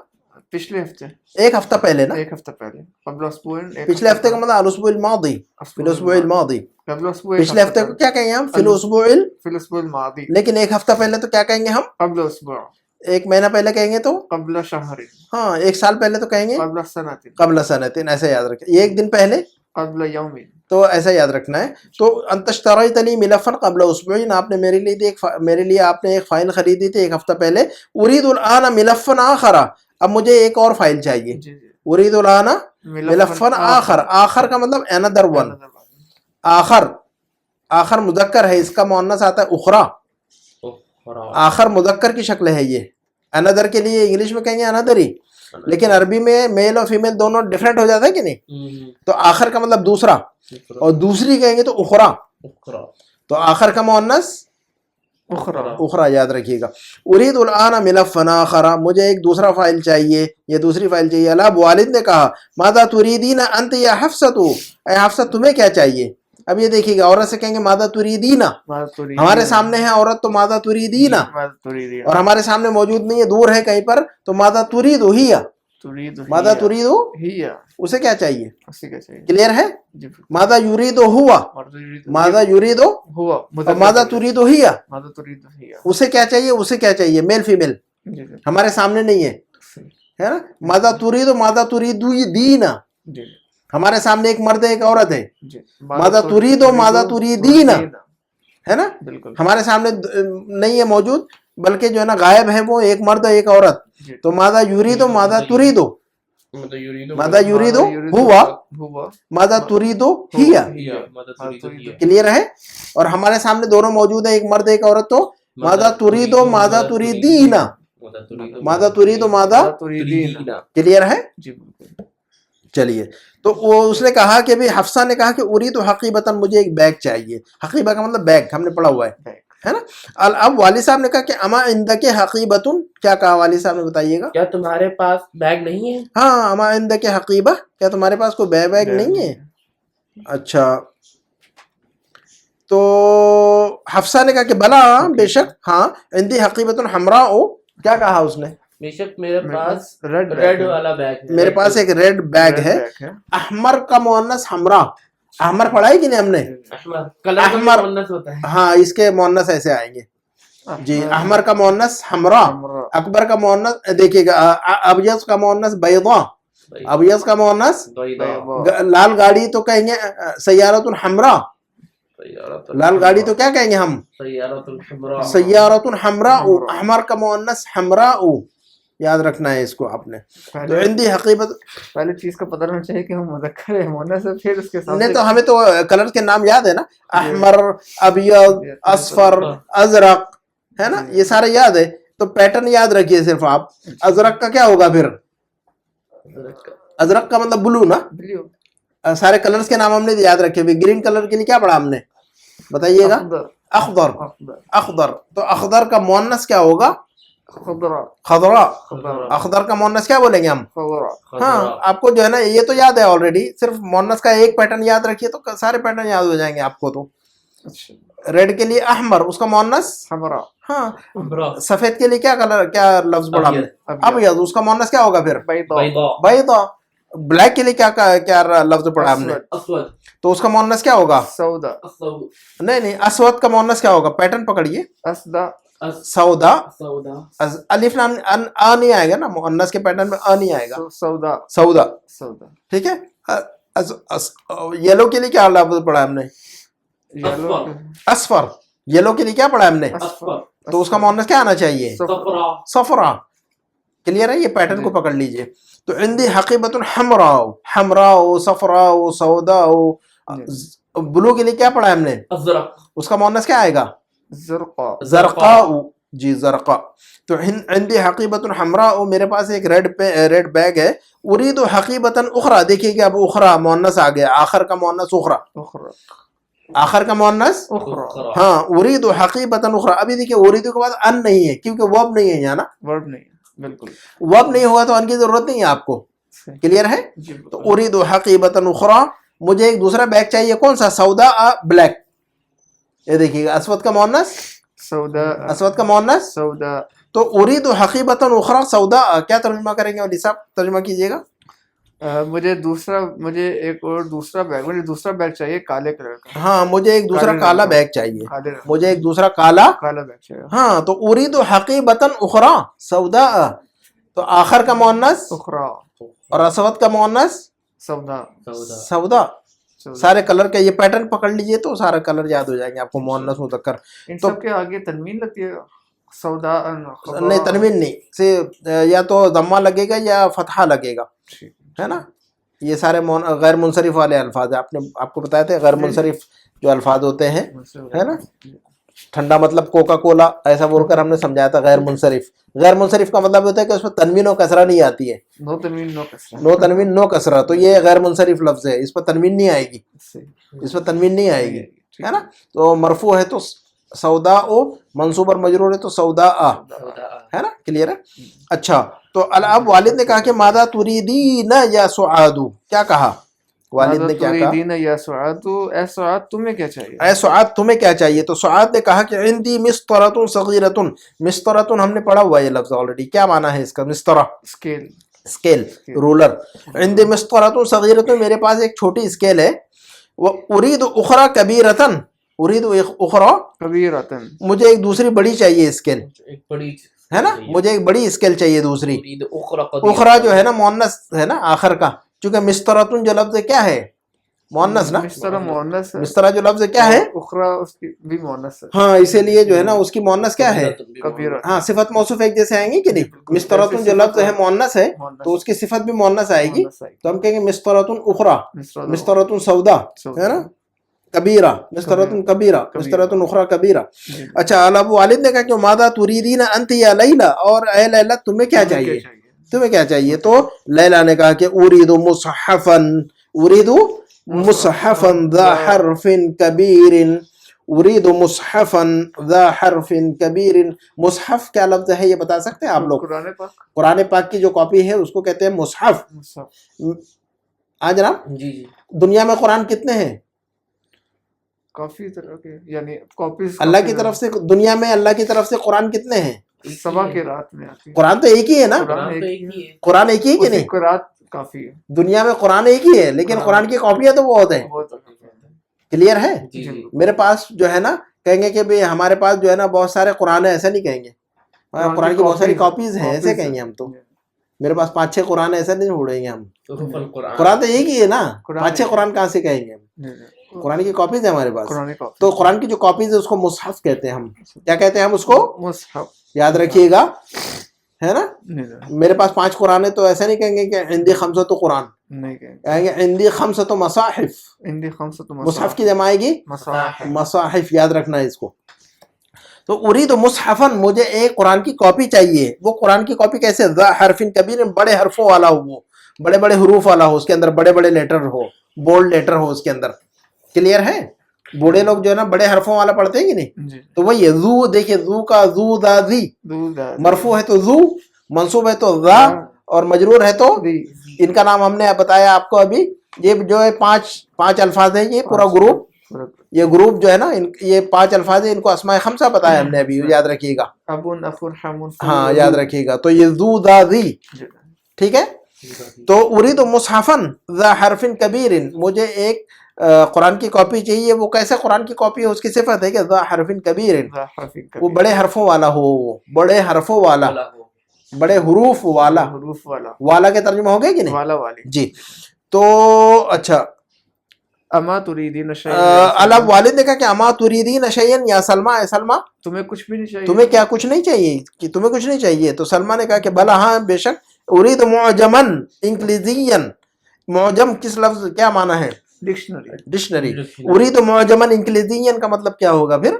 پچھلے ہفتے, ایک ہفتہ پہلے نا, ایک ہفتہ پہلے, قبل اسبوع, پچھلے ہفتے کا مطلب الاسبوع الماضی, فی الاسبوع الماضی. قبل اسبوع, پچھلے ہفتے کو کیا کہیں گے ہم, فی الاسبوع, فی الاسبوع الماضی. لیکن ایک ہفتہ پہلے تو کیا کہیں گے ہم, قبل اسبوع. ایک مہینہ پہلے کہیں گے تو قبل شہر. ہاں, ایک سال پہلے تو کہیں گے قبل سنۃ. قبل سنۃ, ایسا یاد رکھیں. ایک دن پہلے قبل یوم, تو ایسا یاد رکھنا ہے. تو انت اشتریت لی ملفا قبل اسبوع, آپ نے میرے لیے آپ نے ایک فائل خریدی تھی ایک ہفتہ پہلے. اريد الان ملفا آخر, اب مجھے ایک اور فائل چاہیے. اريد الان ملفا آخر, آخر کا مطلب another one. آخر, آخر مذکر ہے, اس کا مؤنث آتا ہے اخرى. آخر مذکر کی شکل ہے یہ. another کے لیے انگلش میں کہیں گے another ہی, لیکن عربی میں میل اور فیمیل دونوں ڈیفرنٹ ہو جاتا ہے کہ نہیں. تو آخر کا مطلب دوسرا, اور دوسری کہیں گے تو اخرى. تو آخر کا مؤنث اخرى, یاد رکھیے گا. اريد الان ملفا آخر, مجھے ایک دوسرا فائل چاہیے, یہ دوسری فائل چاہیے. اب والد نے کہا ماذا تريدين انت یا حفصۃ, اے حفصہ تمہیں کیا چاہیے. اب یہ دیکھیے گا, عورت سے کہیں گے ماذا تريدين, ہمارے سامنے ہے عورت تو ماذا تريدين, اور ہمارے سامنے موجود نہیں ہے, دور ہے کہیں پر, تو ماذا تريد ہی, ماذا تريد اسے کیا چاہیے. کلیئر ہے. ماذا یرید ہوا, ماذا یرید ہوا, ماذا تريد ہی, اسے کیا چاہیے, اسے کیا چاہیے, میل فیمیل ہمارے سامنے نہیں ہے, ہے نا. ماذا تريد ماذا تريدين, جی ہمارے سامنے ایک مرد ہے ایک عورت ہے. جی ماذا تريد ماذا تريدين, ہے نا, بالکل ہمارے سامنے نہیں ہے موجود بلکہ جو ہے نا غائب ہے وہ ایک مرد ایک عورت. تو ماذا یرید ماذا تريد, ماذا یرید ہوا ماذا تريد ہیا, کلیئر ہے. اور ہمارے سامنے دونوں موجود ہیں ایک مرد ایک عورت, تو ماذا تريد ماذا تريدين, ماذا تريد ماذا, کلیئر ہے. جی بالکل. چلیے تو وہ اس نے کہا کہ بھی حفصہ نے کہا کہ اريد حقیبتاً, مجھے ایک بیگ چاہیے. حقیبہ کا مطلب بیگ, ہم نے پڑھا ہوا ہے نا. اب والد صاحب نے کہا کہ اما عندک حقیبتن, کیا کہا والد صاحب نے, بتائیے گا. کیا تمہارے پاس بیگ نہیں ہے؟ ہاں, اما عندک حقیبہ, کیا تمہارے پاس کوئی بیگ نہیں ہے. اچھا, تو حفصہ نے کہا کہ بلا, بے شک, ہاں, عندی حقیبتن حمراء, کیا کہا اس نے, بے شک میرے پاس ریڈ ریڈ والا بیگ ہے. میرے پاس ایک ریڈ بیگ ہے. احمر کا مؤنث حمراء, احمر پڑھا ہے کہ نہیں ہم نے, احمر کلر کا احمر مؤنث ہوتا ہے. ہاں, اس کے مؤنث ایسے آئیں گے. جی, احمر کا مؤنث حمراء, اکبر کا مؤنث دیکھیے گا, ابیض کا مؤنث بیضاء, ابیض کا مؤنث لال گاڑی تو کہیں گے سیارۃ الحمراء, لال گاڑی تو کیا کہیں گے ہم, سیارۃ الحمراء, سیارۃ الحمراء. احمر کا مؤنث حمراء, یاد رکھنا ہے اس کو آپ نے. تو عندی حقیبت, پہلے چیز کا پتہ ہونا چاہیے کہ ہم مذکر ہے مؤنث ہے, پھر اس کے ساتھ نہیں تو ہمیں تو کلر کے نام یاد ہے نا, احمر, ابیض, اصفر, ازرق, ہے نا, یہ سارے یاد ہے. تو پیٹرن یاد رکھیے صرف آپ. ازرق کا کیا ہوگا پھر, ازرق کا مطلب بلو نا. بلیو, سارے کلرز کے نام ہم نے یاد رکھے ہوئے. گرین کلر کے لیے کیا پڑھا ہم نے, بتائیے گا. اخضر, اخضر, تو اخضر کا مؤنث کیا ہوگا, خضرا, خضرا. اخضر کا مؤنث کیا بولیں گے ہم. خضرا. ہاں, آپ کو جو ہے نا یہ تو یاد ہے آلریڈی, صرف مؤنث کا ایک پیٹرن یاد رکھیے تو سارے پیٹرن یاد ہو جائیں گے آپ کو. تو ریڈ کے لیے احمر, اس کا مؤنث حمرا. ہاں. سفید کے لیے کیا کلر, کیا لفظ پڑھا ہم نے, ابیض, اس کا مؤنث کیا ہوگا پھر, بیضا. بیضا. بلیک کے لیے کیا لفظ پڑھا ہم نے, اسود, تو اس کا مؤنث کیا ہوگا, سودا. نہیں, اسود کا مؤنث کیا ہوگا, پیٹرن پکڑیے. اسدا. سودا, سودا, الف لام آ نہیں آئے گا نا, مؤنث کے پیٹرن میں آ نہیں آئے گا. سودا. سودا, سودا. ٹھیک ہے. یلو کے لیے کیا لفظ پڑھا ہم نے, اصفر. یلو کے لیے کیا پڑھا ہم نے, اصفر, تو اس کا مؤنث کیا آنا چاہیے, صفرا. صفرا. کلیئر ہے, یہ پیٹرن کو پکڑ لیجئے. تو عندي حقیبۃ حمراء, حمراء, صفراء, سوداء. بلو کے لیے کیا پڑھا ہم نے, ازرق, اس کا مؤنث کیا آئے گا, زرقاء. زرقاء. جی, زرقاء. تو عندي حقیبۃ حمراء, میرے پاس ایک ریڈ بیگ ہے. اريد حقیبۃ اخرى, دیکھیے کہ اب اخرى مؤنث آ گیا, آخر کا مؤنث اخرى, آخر کا مؤنث ہاں. اريد حقیبۃ اخرى, ابھی دیکھیے اريد کے بعد ان نہیں ہے کیونکہ ورب نہیں ہے یہاں نا, ورب نہیں, بالکل ورب نہیں ہوگا تو ان کی ضرورت نہیں ہے آپ کو. کلیئر ہے. تو اريد حقیبۃ اخرى, مجھے ایک دوسرا بیگ چاہیے, کون سا, سودا, بلیک. یہ دیکھیے گا, اسود کا مؤنث سودا, اسود کا مؤنث سودا. تو اريد حقیبۃ اخرى سودا, کیا ترجمہ کریں گے ولی صاحب, ترجمہ کیجیے گا. مجھے ایک اور دوسرا بیگ چاہیے کالے کلر کا. ہاں, مجھے ایک دوسرا کالا بیگ چاہیے, کالے, مجھے ایک دوسرا کالا بیگ چاہیے. ہاں. تو اريد حقیبۃ اخرى سودا, تو آخر کا مؤنث اخرى, اور اسود کا مؤنث سودا. سودا. سارے کلر کا یہ پیٹرن پکڑ لیجئے تو سارا کلر یاد ہو جائیں گے آپ کو, مؤنث مذکر. ان سب کے آگے تنوین لگتی ہے, سودا نہیں, تنوین نہیں, سے یا تو ضمہ لگے گا یا فتحہ لگے گا, ہے نا. یہ سارے غیر منصرف والے الفاظ ہیں, آپ کو بتایا تھے غیر منصرف جو الفاظ ہوتے ہیں, ہے نا. ٹھنڈا مطلب کوکا کولا, ایسا بول کر ہم نے سمجھایا تھا. غیر منصرف, غیر منصرف کا مطلب ہوتا ہے کہ اس میں تنوین و کسرہ نہیں آتی ہے, نو تنوین نو کسرہ, نو تنوین نو کسرہ. تو یہ غیر منصرف لفظ ہے, اس پر تنوین نہیں آئے گی, اس پر تنوین نہیں آئے گی, ہے نا. تو مرفوع ہے تو سودا, منصوب اور مجرور ہے تو سودا, ہے نا. کلیئر ہے. اچھا, تو اب والد نے کہا کہ ماذا تريدين یا سعاد, کیا کہا والد نے, کیا کہا, یا سعاد, اے سعاد تمہیں کیا چاہیے, اے سعاد تمہیں کیا چاہیے. تو سعاد نے کہا کہ عندي مسطرۃ صغیرۃ, مسطرۃ ہم نے پڑھا ہوا یہ لفظ آلریڈی, کیا معنی ہے اس کا, مسطرہ, اسکیل, رولر. عندي مسطرۃ صغیرۃ, میرے پاس ایک چھوٹی اسکیل ہے. واريد اخرى کبیرۃ, اريد اخرى کبیرۃ, مجھے ایک دوسری بڑی چاہیے اسکیل, ایک بڑی ہے نا, مجھے ایک بڑی اسکیل چاہیے دوسری. أريد أخرى قديرة. اخرى جو ہے نا مؤنث ہے نا آخر کا, چونکہ مستراتن جو لفظ کیا ہے مؤنث نا, مسترا مؤنث ہے, مسترا جو لفظ کیا ہے اخرى اس کی بھی مؤنث ہے. ہاں اسی لیے جو ہے نا اس کی مؤنث کیا ہے, کبیرہ. ہاں صفت موصوف ایک جیسے آئیں گے کہ نہیں. مستراتن جو لفظ ہے مؤنث ہے تو اس کی صفت بھی مؤنث آئے گی, تو ہم کہیں گے مستراتن اخرى, مستراتن سودا ہے نا, کبیرہ, مستراتن کبیرہ, مستراتن اخرى کبیرہ. اچھا اب والد نے کہا کہ ماذا تريدين انت یا لیلا, اور اے لیلا تمہیں کیا چاہیے, تمہیں کیا چاہیے. تو لیلا نے کہا کہ اريد مصحفا, اريد مصحفا ذا حرف کبیر, اريد مصحفا ذا حرف کبیر. مصحف کیا لفظ ہے یہ بتا سکتے ہیں آپ لوگ؟ قرآن پاک. قرآن پاک کی جو کاپی ہے اس کو کہتے ہیں مصحف. ہاں جناب, جی جی. دنیا میں قرآن کتنے ہیں؟ کافی طرح کے, یعنی کاپیز اللہ کی طرف سے, دنیا میں اللہ کی طرف سے قرآن کتنے ہیں؟ سبا کے رات میں آتی ہے. قرآن تو ایک ہی ہے نا, قرآن تو ایک ہی ہے. قرآن ایک ہی ہے کہ نہیں؟ قرآن کافی ہے. دنیا میں قرآن ایک ہی ہے لیکن قرآن کی کاپیاں تو بہت ہیں. کلیئر ہے؟ جی جی. میرے پاس جو ہے نا کہیں گے کہ بھئی ہمارے پاس جو ہے نا بہت سارے قرآن ہیں, ایسا نہیں کہیں گے. قرآن کی بہت ساری کاپیز ہیں ایسے کہیں گے ہم. تو میرے پاس 5-6 قرآن ایسا نہیں اڑیں گے ہم. قرآن تو ایک ہی ہے نا, 5-6 قرآن کہاں سے کہیں گے ہم؟ قرآن کی کاپیز ہیں ہمارے پاس. تو قرآن کی جو کاپیز ہے اس کو مصحف کہتے ہیں ہم. کیا کہتے ہیں ہم اس کو؟ مصحف. یاد رکھیے گا, ہے نا. میرے پاس 5 قرآن ہے تو ایسا نہیں کہیں گے کہ عندی 500 قرآن, نہیں کہیں گے عندی 500 مصاحف. عندی 500 مصحف کی جمع آئے گی مصاحف, یاد رکھنا ہے اس کو. تو اريد مصحفا, مجھے ایک قرآن کی کاپی چاہیے. وہ قرآن کی کاپی کیسے؟ ذا حرف کبیر, بڑے حرفوں والا ہو, وہ بڑے بڑے حروف والا ہو, اس کے اندر بڑے بڑے لیٹر ہو, بولڈ لیٹر ہو اس کے اندر. کلیئر ہے؟ بوڑھے لوگ جو ہے نا بڑے حرفوں والا پڑھتے ہیں کہ نہیں؟ تو وہی ہے ذو. دیکھیے ذو کا ذو ذا ذی, مرفوع ہے تو ذو, منصوب ہے تو ذا, اور مجرور ہے تو. ان کا نام ہم نے بتایا آپ کو ابھی. یہ جو ہے 5 الفاظ ہیں, یہ پورا گروپ, یہ گروپ جو ہے نا یہ 5 الفاظ ہیں, ان کو اسماء خمسہ بتایا ہم نے ابھی, یاد رکھیے گا. ابن اخر حمون, ہاں یاد رکھیے گا. تو یہ ذو ذا ذی, ٹھیک ہے. تو اريد مصحفا ذا حرف کبیر, مجھے ایک قرآن کی کاپی چاہیے. وہ کیسے قرآن کی کاپی ہے؟ اس کی صفت ہے کہ ذا حرف کبیر, وہ بڑے حرفوں والا ہو, وہ بڑے حرفوں والا, بڑے حروف والا. والا کے ترجمہ ہو گئے کہ نہیں؟ والا والی. جی. تو اچھا, اما تريدين شيئا, الب والد نے کہا کہ اما تريدين شيئا یا سلمہ, اے سلمہ تمہیں کچھ بھی نہیں چاہیے. تمہیں کیا کچھ نہیں چاہیے, کہ تمہیں کچھ نہیں چاہیے. تو سلمہ نے کہا کہ بلا ہاں بے شک. اريد معجما انگلیزیا, معجم کس لفظ کیا معنی ہے؟ ڈکشنری. اريد معجما انگلیزیا کا مطلب کیا ہوگا پھر؟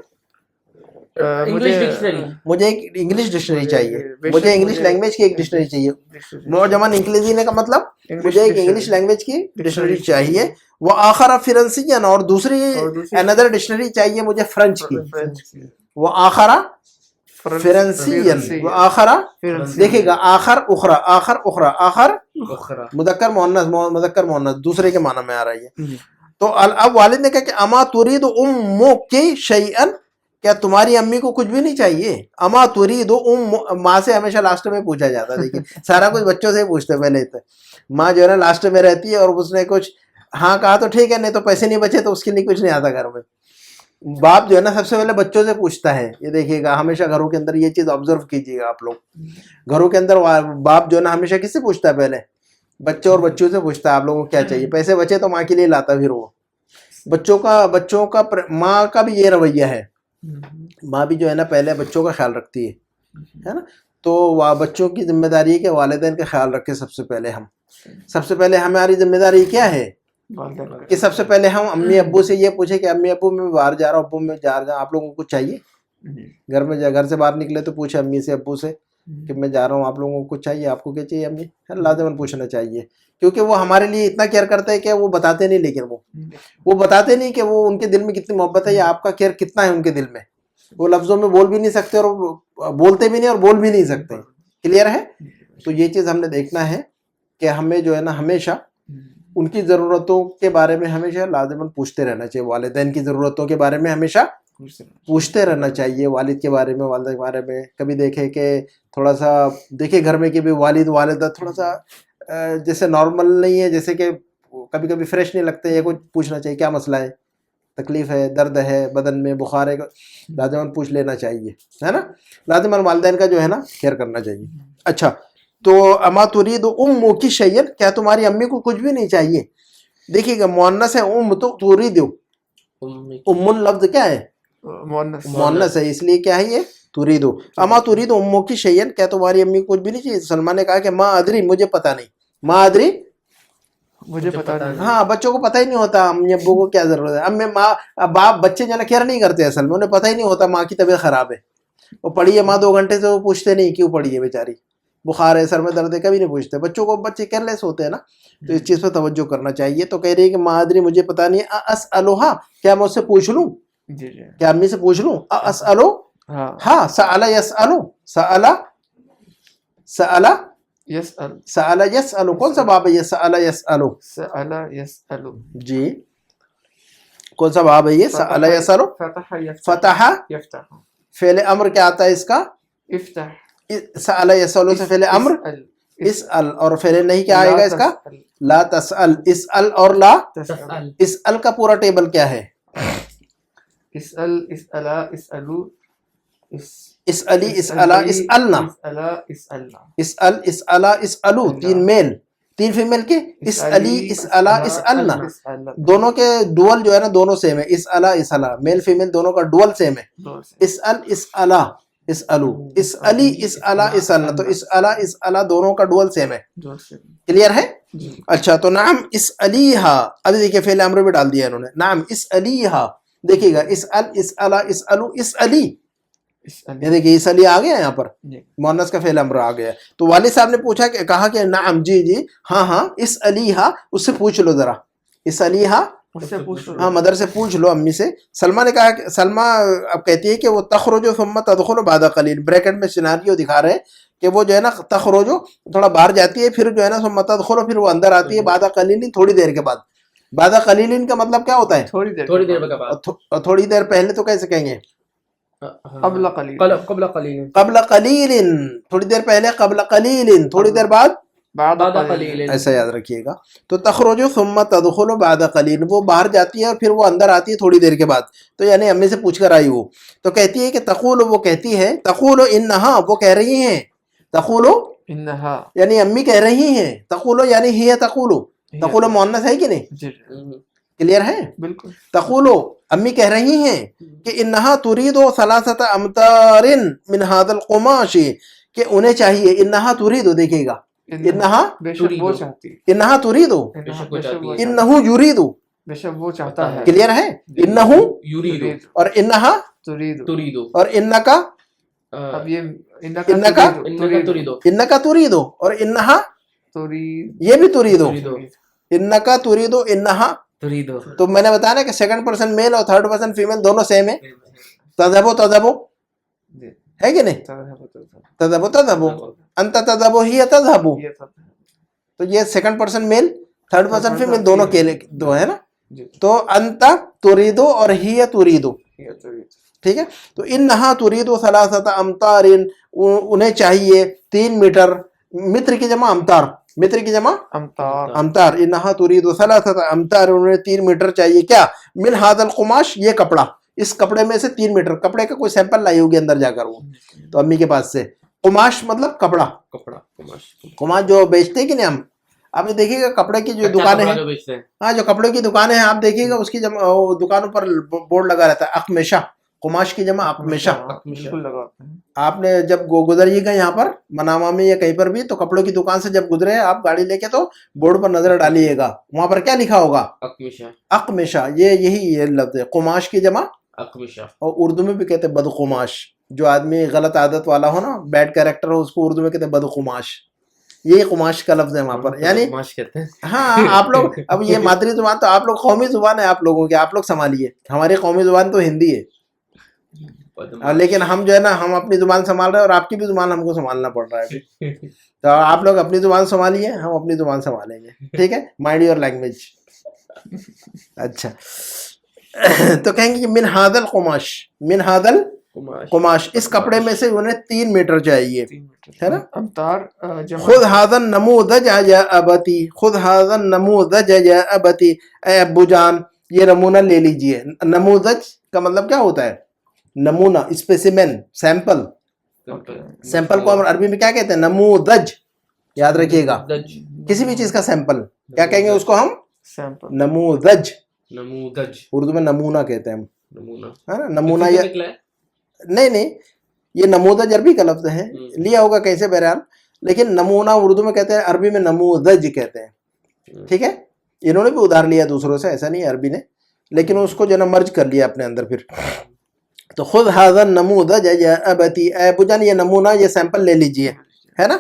مجھے ایک انگلش ڈکشنری چاہیے, مجھے انگلش لینگویج کی ایک ڈکشنری چاہیے. معجمن انگلیزی کا مطلب مجھے ایک انگلش لینگویج کی ڈکشنری چاہیے. وہ آخر فرنسین, اور دوسری اندر ڈکشنری چاہیے مجھے فرنچ کی. وہ آخر فرنسین, وہ آخر, دیکھے گا آخر اخرى, آخر اخرى, آخر مذکر مؤنث, مذکر مؤنث دوسرے کے معنی میں آ رہی ہے. تو اب والد نے کہا کہ اما تريد امک شیئا, کیا تمہاری امی کو کچھ بھی نہیں چاہیے؟ اما تريد ماں سے ہمیشہ لاسٹ میں پوچھا جاتا ہے. دیکھیں سارا کچھ بچوں سے پوچھتے پہلے. ماں جو ہے نا لاسٹ میں رہتی ہے, اور اس نے کچھ ہاں کہا تو ٹھیک ہے, نہیں تو پیسے نہیں بچے تو اس کے لیے کچھ نہیں آتا گھر میں. باپ جو ہے نا سب سے پہلے بچوں سے پوچھتا ہے. یہ دیکھیے گا ہمیشہ گھروں کے اندر یہ چیز آبزرو کیجیے گا آپ لوگ. گھروں کے اندر باپ جو ہے نا ہمیشہ کس سے پوچھتا ہے؟ پہلے بچوں اور بچوں سے پوچھتا ہے آپ لوگوں کو کیا چاہیے. پیسے بچے تو ماں کے لیے لاتا, پھر وہ بچوں کا ماں کا بھی یہ رویہ ہے. ماں بھی جو ہے نا پہلے بچوں کا خیال رکھتی ہے نا. تو بچوں کی ذمہ داری ہے کہ والدین کا خیال رکھے. سب سے پہلے ہماری ذمہ داری کیا ہے کہ سب سے پہلے ہم امی ابو سے یہ پوچھیں کہ امی ابو میں باہر جا رہا ہوں, ابو میں جا رہا ہوں, آپ لوگوں کو کچھ چاہیے؟ گھر سے باہر نکلے تو پوچھے امی سے ابو سے کہ میں جا رہا ہوں, آپ لوگوں کو کچھ چاہیے, آپ کو کیا چاہیے امی؟ لازماً پوچھنا چاہیے, کیونکہ وہ ہمارے لیے اتنا کیئر کرتے ہیں کہ وہ بتاتے نہیں. لیکن وہ بتاتے نہیں کہ وہ ان کے دل میں کتنی محبت ہے, یا آپ کا کیئر کتنا ہے ان کے دل میں. وہ لفظوں میں بول بھی نہیں سکتے, اور بولتے بھی نہیں اور بول بھی نہیں سکتے. کلیئر ہے؟ تو یہ چیز ہم نے دیکھنا ہے کہ ہمیں جو ہے نا ہمیشہ ان کی ضرورتوں کے بارے میں ہمیشہ لازماً پوچھتے رہنا چاہیے. والدین کی ضرورتوں کے بارے میں ہمیشہ پوچھتے رہنا چاہیے. والد کے بارے میں, والدہ کے بارے میں. کبھی دیکھیں کہ تھوڑا سا دیکھیں گھر میں کہ بھی والد والدہ تھوڑا سا جیسے نارمل نہیں ہے, جیسے کہ کبھی کبھی فریش نہیں لگتے, یہ کچھ پوچھنا چاہیے کیا مسئلہ ہے, تکلیف ہے, درد ہے بدن میں, بخار ہے, لازماً پوچھ لینا چاہیے, ہے نا, لازماً والدین کا جو ہے نا خیر کرنا چاہیے. اچھا تو اما ترید امک شیئا, کیا تمہاری امی کو کچھ بھی نہیں چاہیے؟ دیکھیے گا مؤنث ہے ام, تو ترید, ام لفظ کیا ہے؟ مؤنث ہے, اس لیے کیا ہے یہ ترید. اما ترید امک شیئا, کیا تمہاری امی کو کچھ بھی نہیں چاہیے؟ سلمان نے کہا کہ ما ادری, مجھے پتہ نہیں, ما ادری مجھے پتا نہیں. ہاں بچوں کو پتہ ہی نہیں ہوتا امی ابو کو کیا ضرورت ہے. امی ماں باپ بچے جو ہے نا کیئر نہیں کرتے اصل میں, انہیں پتہ ہی نہیں ہوتا ماں کی طبیعت خراب ہے, وہ پڑھی ہے ماں 2 گھنٹے سے, وہ پوچھتے نہیں کیوں پڑھی ہے بیچاری, بخار ہے, سر میں درد ہے, کبھی نہیں پوچھتے. بچوں کو, بچے کیئر لیس ہوتے ہیں نا, تو اس چیز پہ توجہ کرنا چاہیے. تو کہہ رہی ہے کہ ما ادری, مجھے پتہ نہیں ہے, اسالھا, کیا میں اس سے پوچھ لوں, کیا امی سے پوچھ لوں؟ اسالو, ہاں, سأل یسألو, سأل یسأل, سأل یسألو, کون سا باب ہے یہ سأل یسألو؟ سأل یسألو جی کون سا باب ہے یہ سأل یسألو؟ فتح فتح, یفتح, فعل امر کیا آتا ہے اس کا؟ افتح. سأل یسألو سے فعل امر اسأل, اور فعل نہیں کیا آئے گا اس کا؟ لا تسأل. اسأل اور لا تسأل, اسأل کا پورا ٹیبل کیا ہے؟ اسأل, اسألا, اسألو, اسألی, اسألا, اسألنا, اسألنا, اسأل, اسألا, اسألو, 3 میل 3 فیمیل کے, اسألی, اسألا, اسألنا, دونوں کے ڈوئل جو ہے نا دونوں سیم ہے, اسألا, اسألا, میل فیمیل دونوں کا ڈوئل سیم ہے. اسأل, اسألا, اسألو, اسألی, اسألا, اسألنا, تو اسألا, اسألا دونوں کا ڈوئل سیم ہے. کلیئر ہے؟ اچھا تو نعم اسألیہا, ابھی دیکھیے فعل امر بھی ڈال دیا انہوں نے, نعم اسألیہا, دیکھیے گا اسأل, اسألا, اسألو, اسألی, یہ دیکھیے اسألی آ گیا یہاں پر, مؤنث کا فعل امر آ گیا. تو والد صاحب نے پوچھا کہ کہا کہ نعم, جی جی, ہاں ہاں, اسألیہا, اس سے پوچھ لو ذرا, اسألیہا, ہاں مدر سے پوچھ لو, امی سے. سلمہ نے کہا کہ سلمہ اب کہتی ہے کہ وہ تخرج ثم تدخل بعد قلیل, بریکٹ میں سیناریو دکھا رہے ہیں کہ وہ جو ہے نا تخرج تھوڑا باہر جاتی ہے, پھر جو ہے نا ثم تدخل, پھر وہ اندر آتی ہے, بعد قلیل, تھوڑی دیر کے بعد. بعد قلیل کا مطلب کیا ہوتا ہے؟ تھوڑی دیر بعد, تھوڑی دیر پہلے تو کیسے کہیں گے؟ قبل قلیل, قبل قلیل, قبل قلیل, تھوڑی دیر پہلے, قبل قلیل تھوڑی دیر بعد, بعد قلیل, ایسا یاد رکھیے گا. تو تخرج ثم تدخل بعد قلیل, وہ باہر جاتی ہے اور پھر وہ اندر آتی ہے تھوڑی دیر کے بعد. تو یعنی امی سے پوچھ کر آئی وہ, تو کہتی ہے کہ تقول, وہ کہتی ہے, تقول انہا, وہ کہہ رہی ہیں, تقول انہا یعنی امی کہہ رہی ہیں, تقول یعنی ہی تقول, تقول مؤنث ہے کہ نہیں؟ کلیئر ہے؟ بالکل. تقول, امی کہہ رہی ہیں کہ انہا ترید 3 امتار من هذا القماش, کہ انہیں چاہیے, انہا ترید, دیکھیے گا, انہا, بے شک وہ چاہتی ہے, انہا ترید, انہو یرید, بے شک وہ چاہتا ہے. کلیئر ہے؟ انہو یرید اور انہا ترید, اور انکا, اب یہ انکا انکا ترید اور انہا ترید, یہ بھی ترید, انکا ترید, انہا. ترید, تو میں نے بتایا نا کہ 2nd پرسن میل اور 3rd پرسن فیمیل دونوں سیم ہے. تذہبو, تذہبو ہے کہ نہیں؟ تذہبو, تذہبو, انت تذہبو, ہی تذہبو, تو یہ 2nd person male 3rd person female دونوں کے لیے دو ہے نا. تو انت تریدو اور ہی تریدو, ٹھیک ہے. تو انہا تریدو 3 امتار, انہیں چاہیے 3 میٹر, متر کی جمع امتار, متر کی جمع امتار, انہا ترید 3 امتار, انہیں 3 میٹر چاہیے, کیا؟ من هذا القماش, یہ کپڑا, اس کپڑے میں سے 3 میٹر, کپڑے کا کوئی سیمپل لائی ہوگی اندر جا کر وہ, تو امی کے پاس سے. قماش مطلب کپڑا, قماش جو بیچتے ہیں کہ نہیں ہم, آپ نے دیکھیے گا کپڑے کی جو دکانیں ہیں, ہاں جو کپڑے کی دکانیں ہیں آپ دیکھیے گا, اس کی جمع دکانوں پر بورڈ لگا رہتا ہے اقمشہ, قماش کی جمع اقمشہ. آپ نے جب گزریے گا یہاں پر منامہ میں یا کہیں پر بھی, تو کپڑوں کی دکان سے جب گزرے آپ گاڑی لے کے, تو بورڈ پر نظر ڈالیے گا, وہاں پر کیا لکھا ہوگا؟ اقمشہ. یہ لفظ ہے قماش کی جمع اقمشہ, اور اردو میں بھی کہتے ہیں بدقماش. جو آدمی غلط عادت والا ہو نا, بیڈ کیریکٹر ہو, اس کو اردو میں کہتے ہیں بدقماش. یہ قماش کا لفظ ہے وہاں پر, یعنی ہاں آپ لوگ, اب یہ مادری زبان تو آپ لوگ, قومی زبان ہے آپ لوگوں کی, آپ لوگ سنبھالیے. ہماری قومی زبان تو ہندی ہے, لیکن ہم جو ہے نا, ہم اپنی زبان سنبھال رہے ہیں, اور آپ کی بھی زبان ہم کو سنبھالنا پڑ رہا ہے. تو آپ لوگ اپنی زبان سنبھالیے, ہم اپنی زبان سنبھالیں گے, ٹھیک ہے. Mind your language. اچھا تو کہیں گے کہ من هذا القماش, من هذا القماش, اس کپڑے میں سے انہیں 3 میٹر چاہیے, ہے نا. امتار خذ هذا النموذج یا ابتی, خذ هذا النموذج یا ابتی, اے ابو جان یہ نمونہ لے لیجئے. نموذج کا مطلب کیا ہوتا ہے؟ نمونہ، اسپیسیمن، سیمپل. سیمپل کو ہم عربی میں کیا کہتے ہیں؟ نموذج. یاد رکھیے گا، کسی بھی چیز کا سیمپل کیا کہیں گے اس کو ہم؟ نموذج. نموذج اردو میں نمونہ کہتے ہیں ہم، نمونہ. ہے نا. نمونہ یہ نہیں، یہ نموذج عربی کا لفظ ہے، لیا ہوگا کیسے بہرحال، لیکن نمونہ اردو میں کہتے ہیں، عربی میں نموذج کہتے ہیں. ٹھیک ہے، انہوں نے بھی ادھار لیا دوسروں سے، ایسا نہیں ہے عربی نے، لیکن اس کو جو ہے نا مرج کر لیا اپنے اندر. پھر تو خذ ھذا النموذج یا ابتی، اے ابو جان یہ نمونہ، یہ سیمپل لے لیجئے، ہے نا.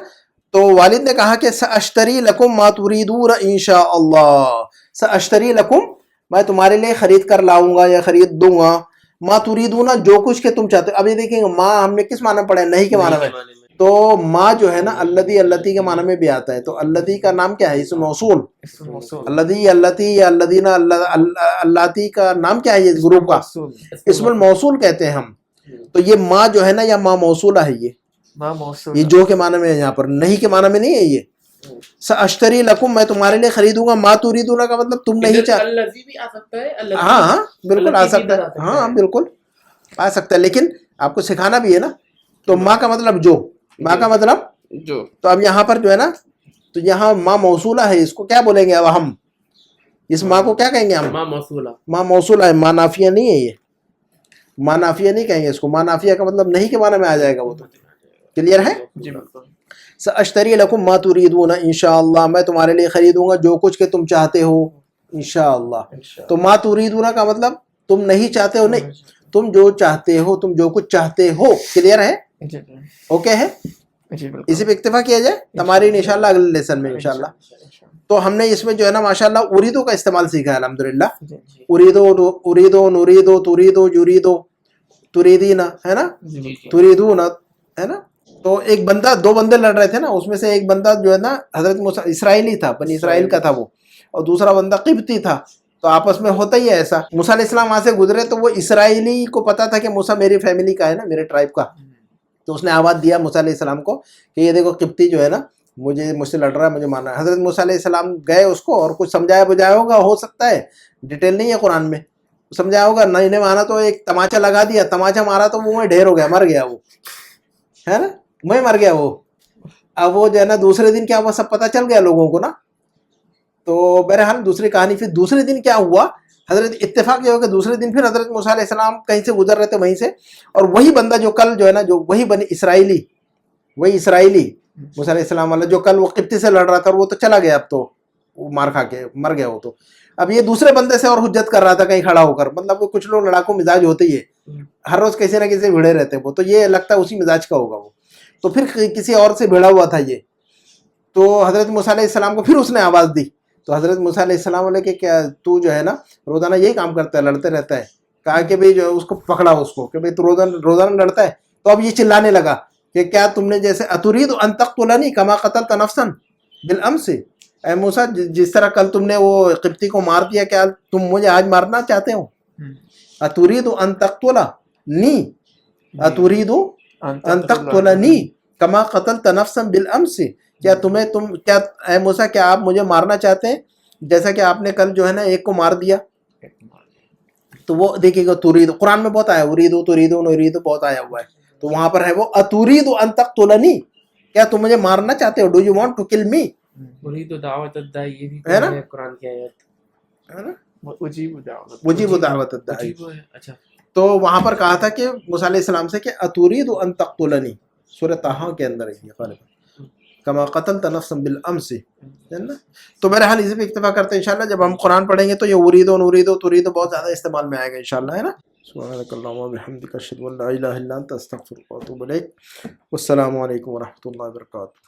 تو والد نے کہا کہ ساشتری لکم ما تریدون انشاء اللہ. ساشتری لکم، میں تمہارے لیے خرید کر لاؤں گا یا خرید دوں گا. ما تریدون، جو کچھ کہ تم چاہتے ہو. اب یہ دیکھیں گے ما ہم نے کس معنی پڑھا ہے؟ نہیں کے معنی میں. تو ما جو ہے نا الذی، اللتی کے معنی میں بھی آتا ہے. تو اللتی کا نام کیا ہے؟ اسم موصول. الذی، اللتی یا الذین، اللاتی کا نام کیا ہے؟ یہ گروپ کا اسم الموصول کہتے ہیں ہم. تو یہ ما جو ہے نا یا ما موصولہ ہے، یہ جو کے معنی میں ہے، یہاں پر نہیں کے معنی میں نہیں ہے. یہ ساشتری لکم، میں تمہارے لیے خریدوں گا. ما تریدون کا مطلب تم نہیں چاہتے. الذی بھی آ سکتا ہے. ہاں بالکل آ سکتا ہے، ہاں بالکل آ سکتا ہے، لیکن آپ کو سکھانا بھی ہے نا. تو ما کا مطلب جو، ما کا مطلب جو. تو اب یہاں پر جو ہے نا، تو یہاں ما موصولہ ہے، اس کو کیا بولیں گے اب ہم؟ اس ما کو کیا کہیں گے ہم؟ ما موصولہ. ما موصولہ ہے، ما نافیہ نہیں ہے. یہ ما نافیہ نہیں کہیں گے اس کو. ما نافیہ کا مطلب نہیں کے معنی میں آ جائے گا. وہ تو کلیئر ہے. ساشتری لکم ما تریدون انشاءاللہ، میں تمہارے لیے خریدوں گا جو کچھ کہ تم چاہتے ہو انشاءاللہ. تو ما تریدون کا مطلب تم نہیں چاہتے ہو، نہیں، تم جو چاہتے ہو، تم جو کچھ چاہتے ہو. کلیئر ہے؟ اوکے ہے. اسی پہ اکتفا کیا جائے. تمارین انشاءاللہ اگلے لیسن میں انشاءاللہ. تو ہم نے اس میں جو ہے نا ماشاءاللہ اریدو کا استعمال سیکھا ہے الحمدللہ. اریدو، نریدو، تریدو، یریدو، تریدین، ہے نا، تریدون، ہے نا. تو ایک بندہ، دو بندے لڑ رہے تھے نا، اس میں سے ایک بندہ جو ہے نا حضرت موسیٰ اسرائیلی تھا، بنی اسرائیل کا تھا وہ، اور دوسرا بندہ قبطی تھا. تو آپس میں ہوتا ہی ہے ایسا. موسیٰ علیہ السلام وہاں سے گزرے تو وہ اسرائیلی کو پتا تھا کہ موسیٰ میری فیملی کا ہے نا، میرے ٹرائب کا. تو اس نے آواز دیا موسیٰ علیہ السلام کو کہ یہ دیکھو قبطی جو ہے نا مجھ سے لڑ رہا ہے، مجھے مارنا ہے. حضرت موسیٰ علیہ السلام گئے اس کو اور کچھ سمجھایا بجایا ہوگا، ہو سکتا ہے، ڈیٹیل نہیں ہے قرآن میں، سمجھایا ہوگا. نہیں نے مانا تو ایک تماچا لگا دیا، تماچا مارا تو وہ ڈھیر ہو گیا، مر گیا وہ، ہے نا، میں مر گیا وہ. اب وہ جو ہے نا دوسرے دن کیا ہوا، سب پتہ چل گیا لوگوں کو نا. تو بہرحال دوسری کہانی، پھر دوسرے دن کیا ہوا، حضرت اتفاق یہ ہو کہ دوسرے دن پھر حضرت موسیٰ علیہ السلام کہیں سے گزر رہے تھے وہیں سے، اور وہی بندہ جو کل جو ہے نا، جو وہی بنی اسرائیلی، وہی اسرائیلی موسیٰ علیہ السلام والا جو کل وہ قبطی سے لڑ رہا تھا، وہ تو چلا گیا، اب تو وہ مار کھا کے مر گیا وہ تو. اب یہ دوسرے بندے سے اور حجت کر رہا تھا کہیں کھڑا ہو کر. مطلب وہ کچھ لوگ لڑاکو مزاج ہوتے ہی ہے، ہر روز کسی نہ کسی بھیڑے رہتے ہیں وہ، تو یہ لگتا ہے اسی مزاج کا ہوگا وہ. تو پھر کسی اور سے بھیڑا ہوا تھا یہ. تو حضرت موسیٰ علیہ السلام کو پھر اس نے آواز دی. تو حضرت موسیٰ علیہ السلام علیہ کہ کیا تو جو ہے نا روزانہ یہی کام کرتا ہے، لڑتے رہتا ہے. کہا کہ بھئی جو ہے اس کو پکڑا، اس کو کہ بھئی تو روزانہ لڑتا ہے. تو اب یہ چلانے لگا کہ کیا تم نے جیسے اترید ان تقتلنی کما قتلت نفسا بالامس، اے موسیٰ جس طرح کل تم نے وہ قبطی کو مار دیا، کیا تم مجھے آج مارنا چاہتے ہو؟ اترید ان تقتلنی، اترید ان تقتلنی کما قتلت نفسا بالامس، کیا کیا اے موسیٰ کیا آپ مجھے مارنا چاہتے ہیں جیسا کہ آپ نے کل جو ہے نا ایک کو مار دیا؟ تو وہ دیکھیے گا ترید، قرآن میں بہت آیا، اریدو تریدو نریدو بہت آیا ہوا ہے. تو وہاں پر ہے وہ اترید ان تقتلنی، کیا تم مجھے مارنا چاہتے ہو؟ Do you want to kill me? اريد دعوت الداعی، یہ بھی ہے نا قرآن کی آیت ہے نا، اجیب دعوت الداعی. اچھا. تو وہاں پر کہا تھا کہ موسیٰ علیہ السلام سے کہ اترید ان تقتلنی، سورہ طٰہٰ کے اندر ہے غالباً، کما قتلت نفسا بالامس، ہے نا. تو بہرحال اسی پہ اکتفا کرتے ہیں انشاءاللہ. جب ہم قرآن پڑھیں گے تو یہ اریدو نریدو تریدو بہت زیادہ استعمال میں آئے گا انشاءاللہ، ہے نا. سبحانک اللہم وبحمدک، اشہد ان لا الہ الا انت، استغفرک واتوب الیک. والسلام علیکم ورحمۃ اللہ وبرکاتہ.